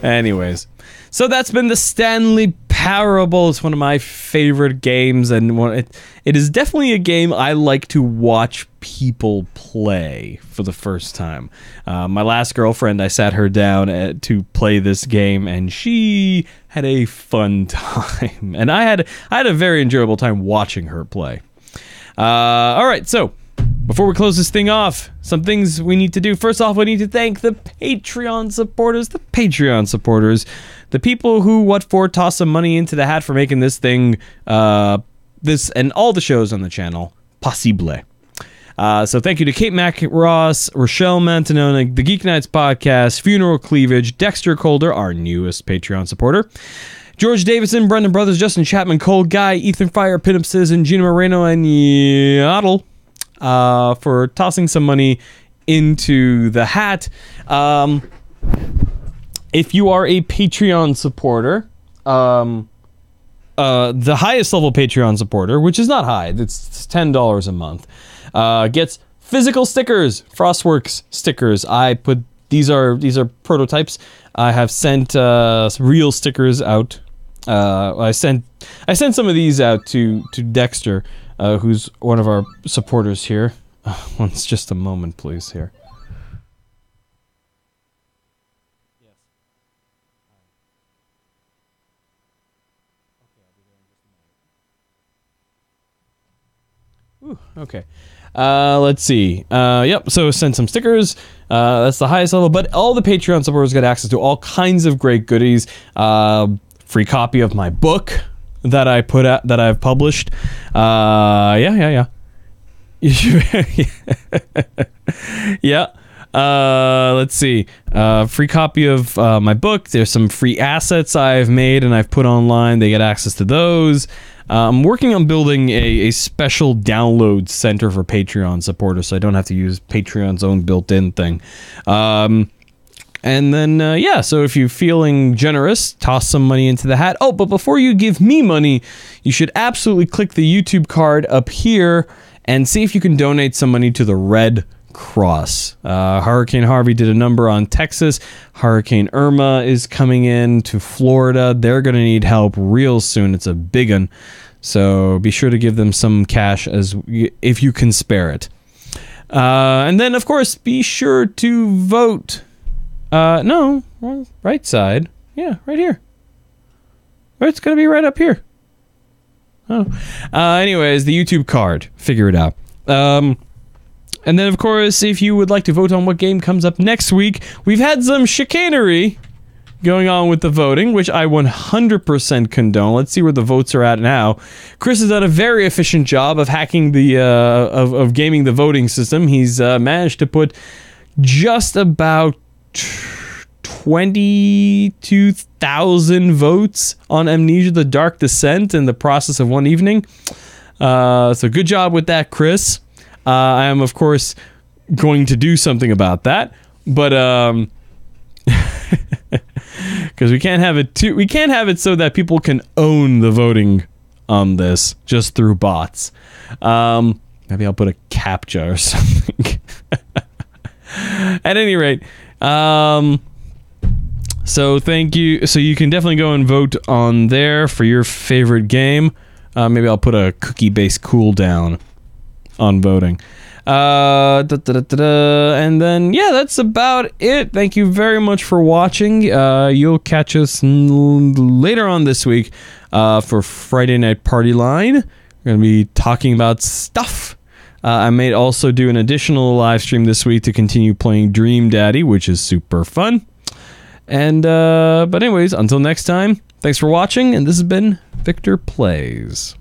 Anyways, so that's been the Stanley Parable. It's one of my favorite games, and it is definitely a game I like to watch people play for the first time. My last girlfriend, I sat her down to play this game, and she had a fun time, and I had a very enjoyable time watching her play. All right, so before we close this thing off, some things we need to do. First off, we need to thank the Patreon supporters. The people who, toss some money into the hat for making this thing, this and all the shows on the channel, possible. So thank you to Kate Mack Ross, Rochelle Mantanona, the Geek Nights Podcast, Funeral Cleavage, Dexter Calder, our newest Patreon supporter, George Davison, Brendan Brothers, Justin Chapman, Cole Guy, Ethan Fire, Pinup Citizen, Gina Moreno, and Yaddle for tossing some money into the hat. If you are a Patreon supporter, the highest level Patreon supporter, which is not high, it's $10 a month, gets physical stickers, Frostworks stickers. These are prototypes. I have sent real stickers out. I sent some of these out to Dexter, who's one of our supporters here. Just a moment, please. Here. Ooh, okay. Let's see. Yep, so send some stickers. That's the highest level, but all the Patreon supporters get access to all kinds of great goodies. Free copy of my book that I put out, that I've published. Yeah. Yeah. Let's see. Free copy of my book. There's some free assets I've made and I've put online. They get access to those. I'm working on building a special download center for Patreon supporters, so I don't have to use Patreon's own built-in thing. And then, yeah, so if you're feeling generous, toss some money into the hat. Oh, but before you give me money, you should absolutely click the YouTube card up here and see if you can donate some money to the Red Cross. Hurricane Harvey did a number on Texas. Hurricane Irma is coming in to Florida. They're going to need help real soon. It's a big one. So be sure to give them some cash if you can spare it. And then, of course, be sure to vote. No, wrong, right side. Yeah, right here. It's going to be right up here. Oh. Anyways, the YouTube card. Figure it out. And then, of course, if you would like to vote on what game comes up next week, we've had some chicanery going on with the voting, which I 100% condone. Let's see where the votes are at now. Chris has done a very efficient job of hacking the of gaming the voting system. He's managed to put just about 22,000 votes on Amnesia: The Dark Descent in the process of one evening. So good job with that, Chris. I am, of course, going to do something about that, but because we can't have it so that people can own the voting on this just through bots. Maybe I'll put a CAPTCHA or something. At any rate, so thank you. So you can definitely go and vote on there for your favorite game. Maybe I'll put a cookie-based cooldown on voting. And then, yeah, that's about it. Thank you very much for watching. You'll catch us later on this week for Friday Night Party Line. We're going to be talking about stuff. I may also do an additional live stream this week to continue playing Dream Daddy, which is super fun. And, but anyways, until next time, thanks for watching, and this has been Victor Plays.